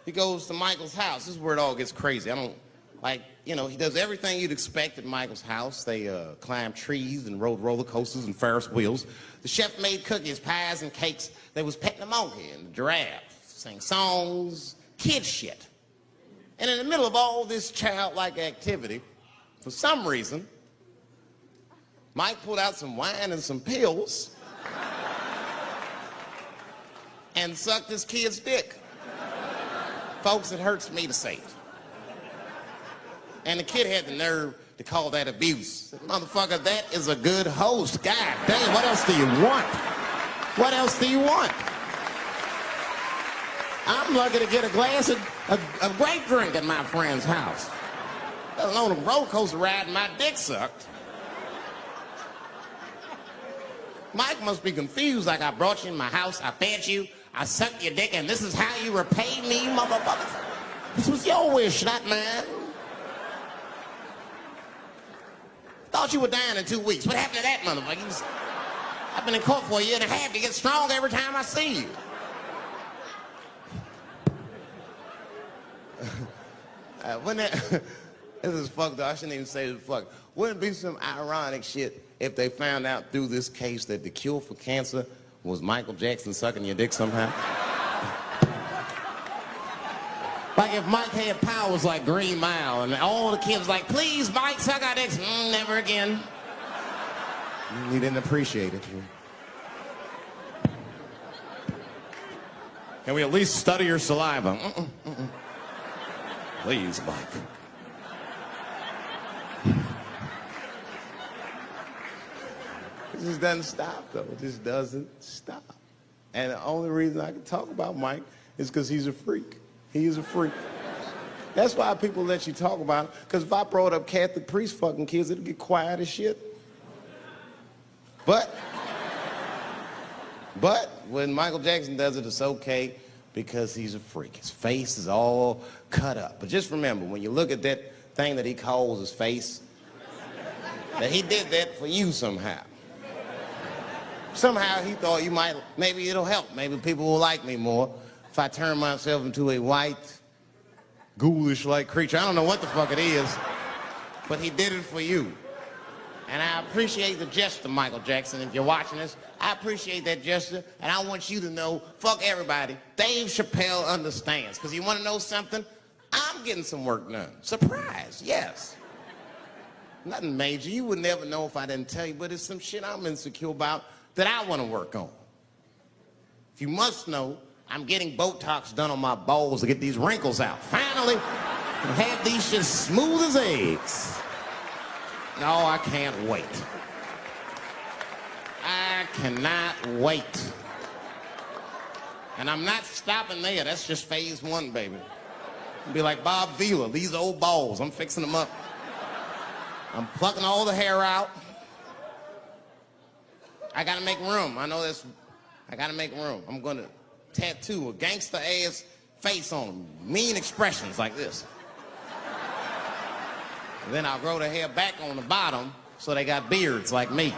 he goes to Michael's house. This is where it all gets crazy. I don't, like, you know, he does everything you'd expect at Michael's house. They climbed trees and rode roller coasters and Ferris wheels. The chef made cookies, pies, and cakes. They was petting a monkey and a giraffe, sang songs, kid shit. And in the middle of all this childlike activity, for some reason, Mike pulled out some wine and some pills and sucked his kid's dick. Folks, it hurts me to say it. And the kid had the nerve to call that abuse. Motherfucker, that is a good host. God damn, what else do you want? What else do you want? I'm lucky to get a glass of grape drink at my friend's house. Let alone a roller coaster ride and my dick sucked. Mike must be confused, like I brought you in my house, I fed you, I sucked your dick, and this is how you repay me, motherfucker? This was your wish, not mine. Thought you were dying in 2 weeks. What happened to that motherfucker? I've been in court for a year and a half. You get stronger every time I see you. This is fucked up. I shouldn't even say this fuck. Wouldn't it be some ironic shit if they found out through this case that the cure for cancer was Michael Jackson sucking your dick somehow? Like if Mike had powers like Green Mile and all the kids like, please, Mike, suck our dicks. Never again. He didn't appreciate it. Can we at least study your saliva? Please, Mike. It just doesn't stop, though. It just doesn't stop. And the only reason I can talk about Mike is because he's a freak. He is a freak. That's why people let you talk about him. Because if I brought up Catholic priest fucking kids, it'd get quiet as shit. But when Michael Jackson does it, it's okay because he's a freak. His face is all cut up. But just remember, when you look at that thing that he calls his face, that he did that for you somehow. Somehow he thought you might, maybe it'll help. Maybe people will like me more if I turn myself into a white, ghoulish-like creature. I don't know what the fuck it is, but he did it for you. And I appreciate the gesture, Michael Jackson. If you're watching this, I appreciate that gesture, and I want you to know, fuck everybody, Dave Chappelle understands. Because you want to know something? I'm getting some work done. Surprise, yes. Nothing major. You would never know if I didn't tell you, but it's some shit I'm insecure about that I want to work on. If you must know, I'm getting Botox done on my balls to get these wrinkles out. Finally, have these shit smooth as eggs. No, I can't wait. I cannot wait. And I'm not stopping there. That's just phase one, baby. I'll be like Bob Vila, these old balls. I'm fixing them up. I'm plucking all the hair out. I gotta make room. I know this. I gotta make room. I'm gonna tattoo a gangster-ass face on them. Mean expressions like this. And then I'll grow the hair back on the bottom so they got beards like me.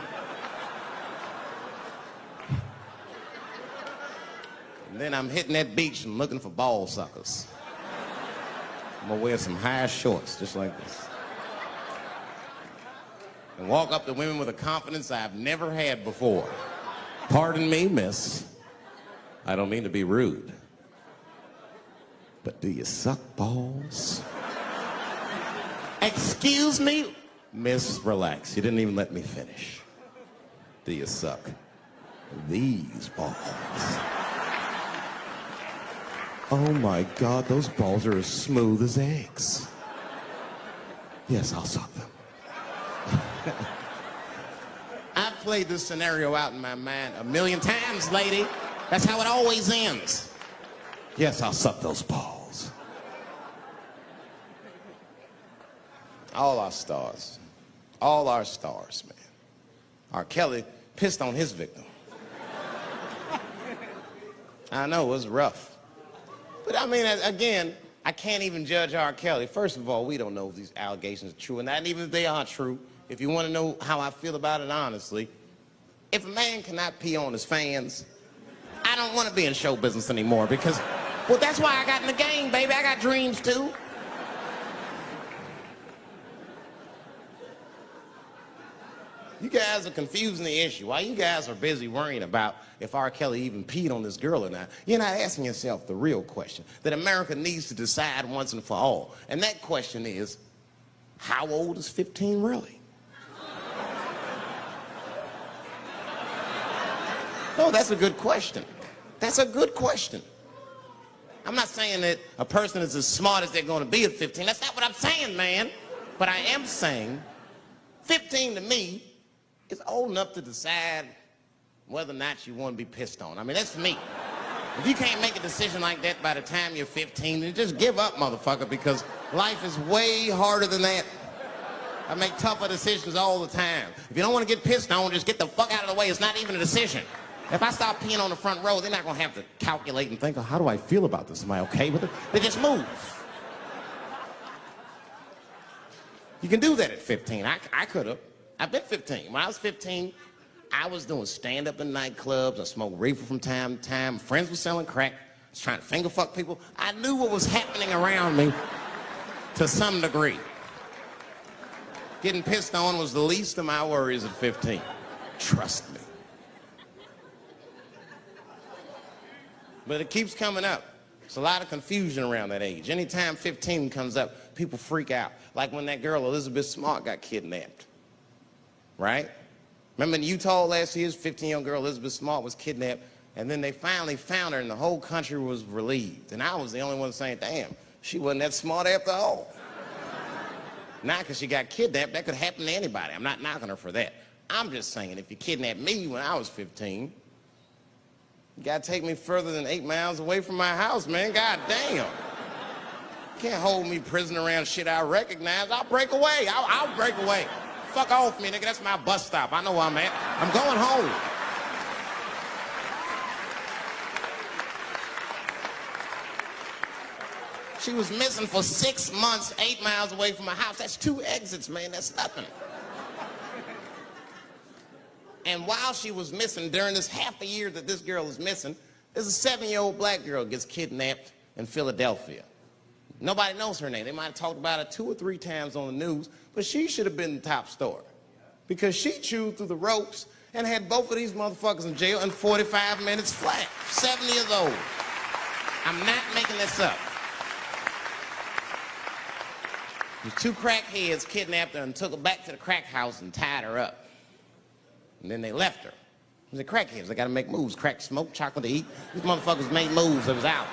And then I'm hitting that beach and looking for ball suckers. I'm gonna wear some high shorts just like this. And walk up to women with a confidence I've never had before. Pardon me, miss. I don't mean to be rude. But do you suck balls? Excuse me? Miss, relax. You didn't even let me finish. Do you suck these balls? Oh my God, those balls are as smooth as eggs. Yes, I'll suck them. I've played this scenario out in my mind a million times, lady. That's how it always ends. Yes, I'll suck those balls. All our stars, man. R. Kelly pissed on his victim. I know, it was rough. But I mean, again, I can't even judge R. Kelly. First of all, we don't know if these allegations are true, and not even if they are true. If you want to know how I feel about it honestly, if a man cannot pee on his fans, I don't want to be in show business anymore because, well, that's why I got in the game, baby. I got dreams too. You guys are confusing the issue. While you guys are busy worrying about if R. Kelly even peed on this girl or not, you're not asking yourself the real question that America needs to decide once and for all. And that question is, how old is 15 really? No, that's a good question. That's a good question. I'm not saying that a person is as smart as they're going to be at 15. That's not what I'm saying, man. But I am saying 15 to me is old enough to decide whether or not you want to be pissed on. I mean, that's me. If you can't make a decision like that by the time you're 15, then just give up, motherfucker, because life is way harder than that. I make tougher decisions all the time. If you don't want to get pissed on, just get the fuck out of the way. It's not even a decision. If I stop peeing on the front row, they're not going to have to calculate and think, oh, how do I feel about this? Am I okay with it? They just move. You can do that at 15. I could have. I've been 15. When I was 15, I was doing stand-up in nightclubs. I smoked reefer from time to time. Friends were selling crack. I was trying to finger fuck people. I knew what was happening around me to some degree. Getting pissed on was the least of my worries at 15. Trust me. But it keeps coming up. There's a lot of confusion around that age. Anytime 15 comes up, people freak out. Like when that girl, Elizabeth Smart, got kidnapped. Right? Remember in Utah last year, 15-year-old girl Elizabeth Smart was kidnapped, and then they finally found her, and the whole country was relieved. And I was the only one saying, damn, she wasn't that smart after all. Not because she got kidnapped. That could happen to anybody. I'm not knocking her for that. I'm just saying, if you kidnapped me when I was 15, you gotta take me further than 8 miles away from my house, man. God damn. You can't hold me prisoner around shit I recognize. I'll break away. I'll break away. Fuck off me, nigga. That's my bus stop. I know where I'm at. I'm going home. She was missing for 6 months, 8 miles away from my house. That's 2 exits, man. That's nothing. And while she was missing, during this half a year that this girl is missing, there's a 7-year-old black girl gets kidnapped in Philadelphia. Nobody knows her name. They might have talked about it 2 or 3 times on the news, but she should have been the top story because she chewed through the ropes and had both of these motherfuckers in jail in 45 minutes flat. 7 years old. I'm not making this up. The 2 crackheads kidnapped her and took her back to the crack house and tied her up. And then they left her. The crackheads, they gotta make moves. Crack, smoke, chocolate to eat. These motherfuckers made moves, it was out.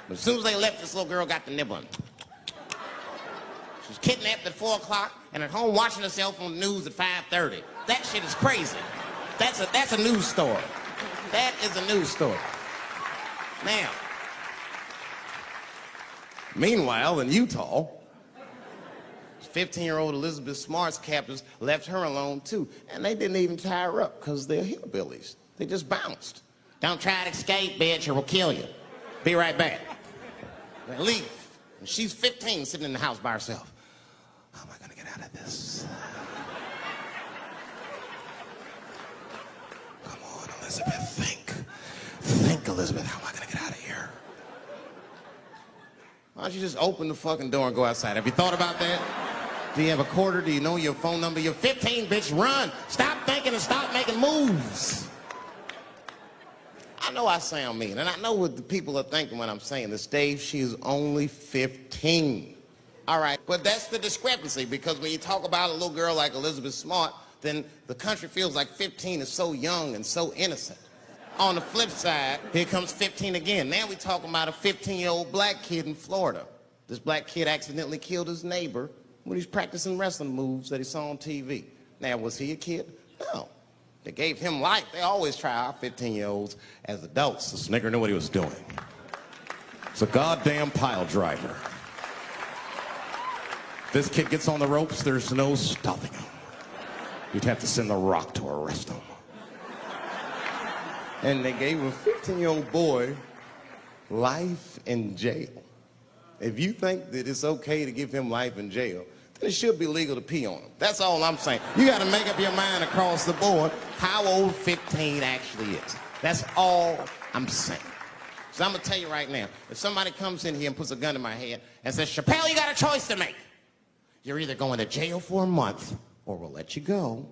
But as soon as they left, this little girl got the nibbling. She was kidnapped at 4 o'clock and at home watching herself on the news at 5:30. That shit is crazy. That's a news story. That is a news story. Now, meanwhile, in Utah, 15-year-old Elizabeth Smart's captors left her alone too. And they didn't even tie her up because they're hillbillies. They just bounced. Don't try to escape, bitch, or we'll kill you. Be right back. They leave. And she's 15, sitting in the house by herself. How am I gonna get out of this? Come on, Elizabeth, think. Think, Elizabeth, how am I gonna get out of here? Why don't you just open the fucking door and go outside? Have you thought about that? Do you have a quarter? Do you know your phone number? You're 15, bitch, run. Stop thinking and stop making moves. I know I sound mean, and I know what the people are thinking when I'm saying this. Dave, she is only 15. All right, but that's the discrepancy, because when you talk about a little girl like Elizabeth Smart, then the country feels like 15 is so young and so innocent. On the flip side, here comes 15 again. Now we're talking about a 15-year-old black kid in Florida. This black kid accidentally killed his neighbor when he's practicing wrestling moves that he saw on TV. Now, was he a kid? No. They gave him life. They always try our 15-year-olds as adults. The nigger knew what he was doing. It's a goddamn pile driver. If this kid gets on the ropes, there's no stopping him. You'd have to send the Rock to arrest him. And they gave a 15-year-old boy life in jail. If you think that it's okay to give him life in jail, then it should be legal to pee on him. That's all I'm saying. You got to make up your mind across the board how old 15 actually is. That's all I'm saying. So I'm going to tell you right now, if somebody comes in here and puts a gun in my head and says, Chappelle, you got a choice to make. You're either going to jail for a month or we'll let you go,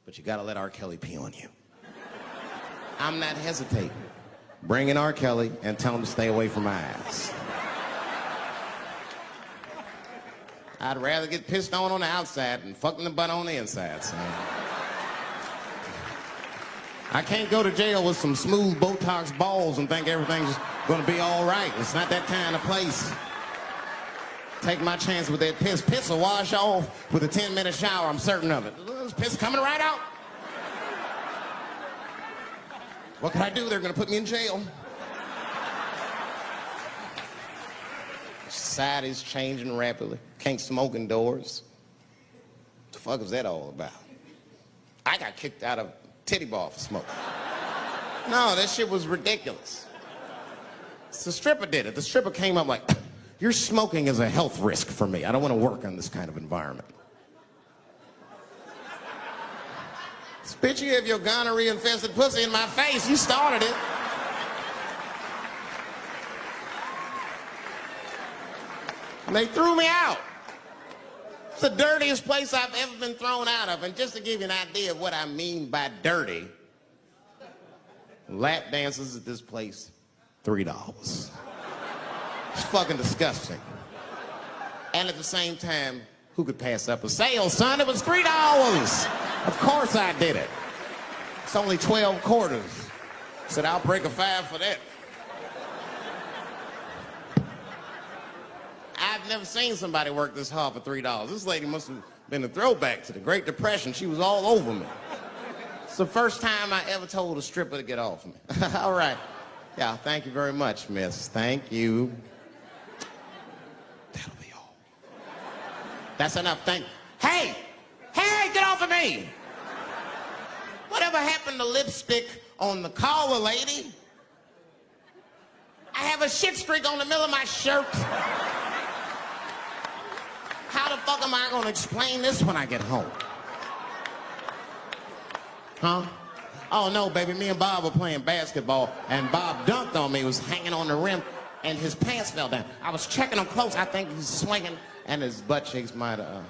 but you got to let R. Kelly pee on you. I'm not hesitating. Bring in R. Kelly and tell him to stay away from my ass. I'd rather get pissed on the outside than fucking the butt on the inside, son. I can't go to jail with some smooth Botox balls and think everything's gonna be all right. It's not that kind of place. Take my chance with that piss. Piss will wash off with a 10-minute shower, I'm certain of it. There's piss coming right out. What can I do? They're gonna put me in jail. Society's changing rapidly. Can't smoke indoors. What the fuck is that all about? I got kicked out of titty bar for smoking. No, that shit was ridiculous. The stripper did it. The stripper came up like, your smoking is a health risk for me. I don't want to work in this kind of environment. Bitch, you have your gonorrhea-infested pussy in my face. You started it. And they threw me out. It's the dirtiest place I've ever been thrown out of. And just to give you an idea of what I mean by dirty, lap dances at this place, $3. It's fucking disgusting. And at the same time, who could pass up a sale, son? It was $3. Of course I did it. It's only 12 quarters. Said, I'll break a 5 for that. I've never seen somebody work this hard for $3. This lady must have been a throwback to the Great Depression. She was all over me. It's the first time I ever told a stripper to get off me. All right. Yeah, thank you very much, miss. Thank you. That'll be all. That's enough. Hey! Hey, get off of me! Whatever happened to lipstick on the collar, lady? I have a shit streak on the middle of my shirt. How the fuck am I gonna explain this when I get home? Huh? Oh no, baby, me and Bob were playing basketball and Bob dunked on me, was hanging on the rim and his pants fell down. I was checking him close, I think he's swinging and his butt cheeks might have,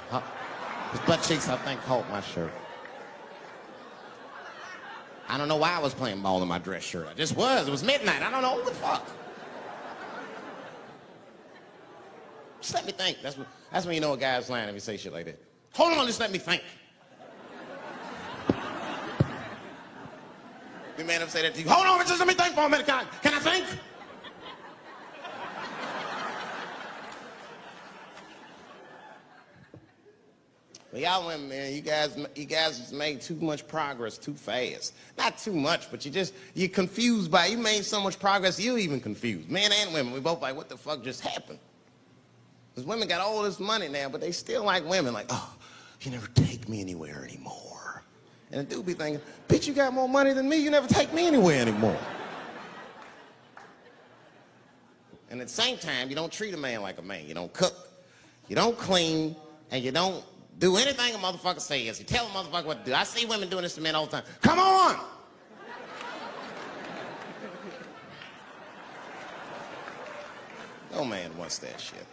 his butt cheeks I think caught my shirt. I don't know why I was playing ball in my dress shirt. I just was, it was midnight, I don't know what the fuck. Just let me think. That's when you know a guy's lying if he say shit like that. Hold on, just let me think. You man ever say that to you? Hold on, just let me think for a minute. Can I think? Well, y'all women, man, you guys just made too much progress too fast. Not too much, but you're confused by it. You made so much progress, you're even confused. Men and women, we both like, what the fuck just happened? Because women got all this money now, but they still like women. Like, oh, you never take me anywhere anymore. And the dude be thinking, bitch, you got more money than me. You never take me anywhere anymore. And at the same time, you don't treat a man like a man. You don't cook, you don't clean, and you don't do anything a motherfucker says. You tell a motherfucker what to do. I see women doing this to men all the time. Come on! No man wants that shit.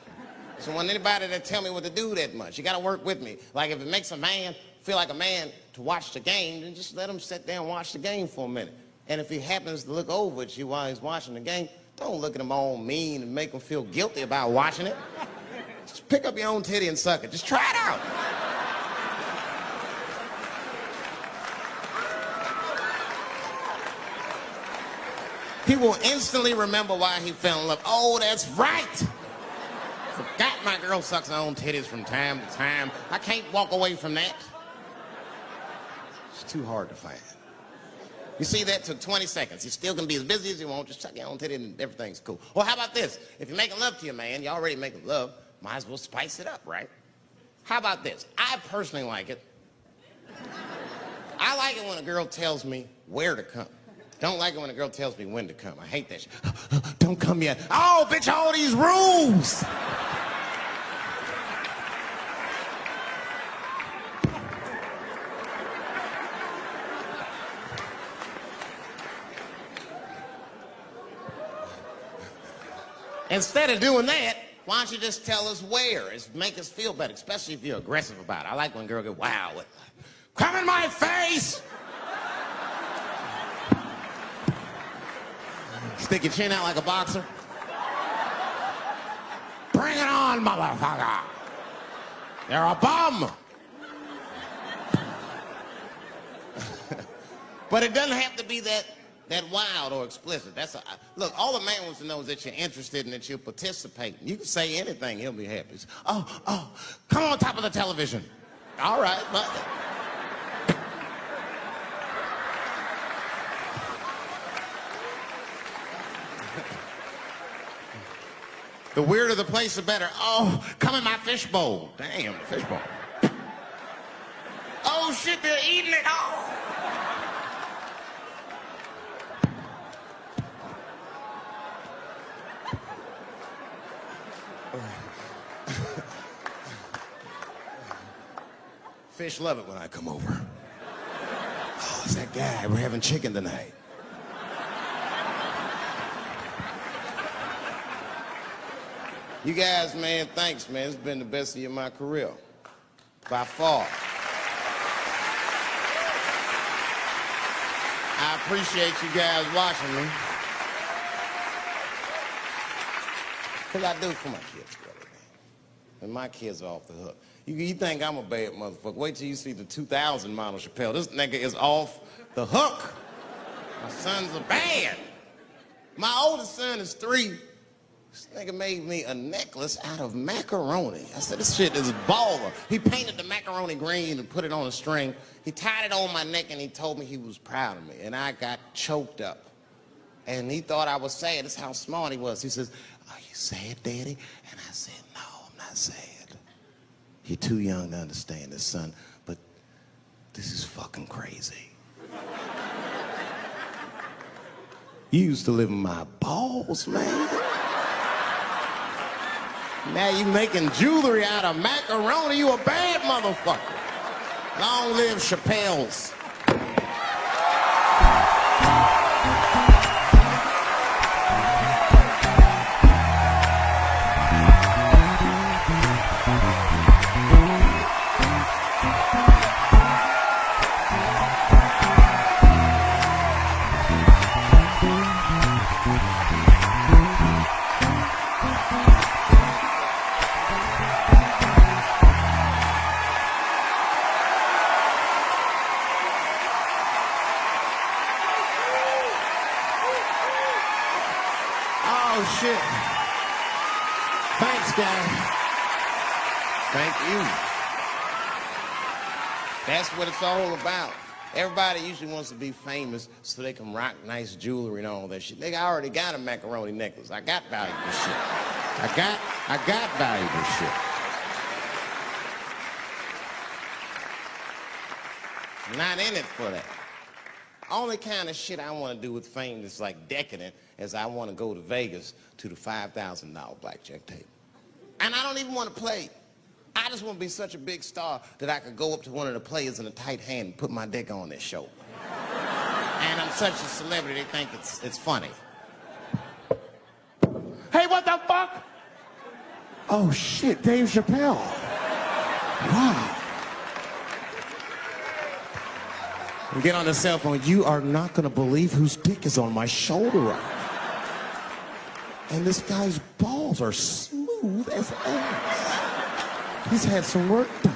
So want anybody to tell me what to do that much. You gotta work with me. Like if it makes a man feel like a man to watch the game, then just let him sit there and watch the game for a minute. And if he happens to look over at you while he's watching the game, don't look at him all mean and make him feel guilty about watching it. Just pick up your own titty and suck it. Just try it out. He will instantly remember why he fell in love. Oh, that's right. Forgot my girl sucks her own titties from time to time. I can't walk away from that. It's too hard to find. You see, that took 20 seconds. You still can be as busy as you want. Just suck your own titty and everything's cool. Well, how about this? If you're making love to your man, you're already making love, might as well spice it up, right? How about this? I personally like it. I like it when a girl tells me where to come. Don't like it when a girl tells me when to come. I hate that shit. Don't come yet. Oh, bitch, all these rules. Instead of doing that, why don't you just tell us where? It's make us feel better, especially if you're aggressive about it. I like when a girl goes, wow, come in my face! Stick your chin out like a boxer. Bring it on, motherfucker! You're a bum! But it doesn't have to be that wild or explicit. Look, all the man wants to know is that you're interested and that you're participating. You can say anything, he'll be happy. Oh, come on top of the television. All right, but... The weirder the place, the better. Oh, come in my fishbowl. Damn, fishbowl. Oh, shit, they're eating it. Oh. Fish love it when I come over. God, we're having chicken tonight. You guys, man, thanks, man. It's been the best year of my career. By far. I appreciate you guys watching me. Because I do for my kids, brother, man. And my kids are off the hook. You think I'm a bad motherfucker. Wait till you see the 2000 model Chappelle. This nigga is off the hook. My sons are bad. My oldest son is 3. This nigga made me a necklace out of macaroni. I said, this shit is baller. He painted the macaroni green and put it on a string. He tied it on my neck and he told me he was proud of me. And I got choked up. And he thought I was sad. That's how smart he was. He says, are you sad, Daddy? And I said, no, I'm not sad. You're too young to understand this, son. But this is fucking crazy. You used to live in my balls, man. Now you making jewelry out of macaroni. You a bad motherfucker. Long live Chappelle's. Oh, shit. Thanks, guys. Thank you. That's what it's all about. Everybody usually wants to be famous so they can rock nice jewelry and all that shit. Nigga, I already got a macaroni necklace. I got valuable shit. I got valuable shit. I'm not in it for that. Only kind of shit I want to do with fame that's like decadent is I want to go to Vegas to the $5,000 blackjack table. And I don't even want to play. I just want to be such a big star that I could go up to one of the players in a tight hand and put my dick on their show. And I'm such a celebrity, they think it's funny. Hey, what the fuck? Oh, shit, Dave Chappelle. Wow. And get on the cell phone. You are not going to believe whose dick is on my shoulder right now. And this guy's balls are smooth as ass. He's had some work done.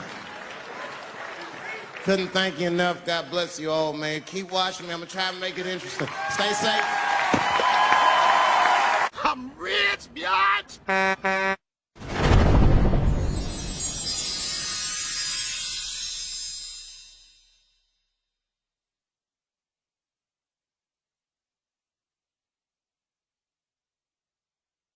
Couldn't thank you enough. God bless you all, man. Keep watching me. I'm going to try to make it interesting. Stay safe. I'm rich, biatch.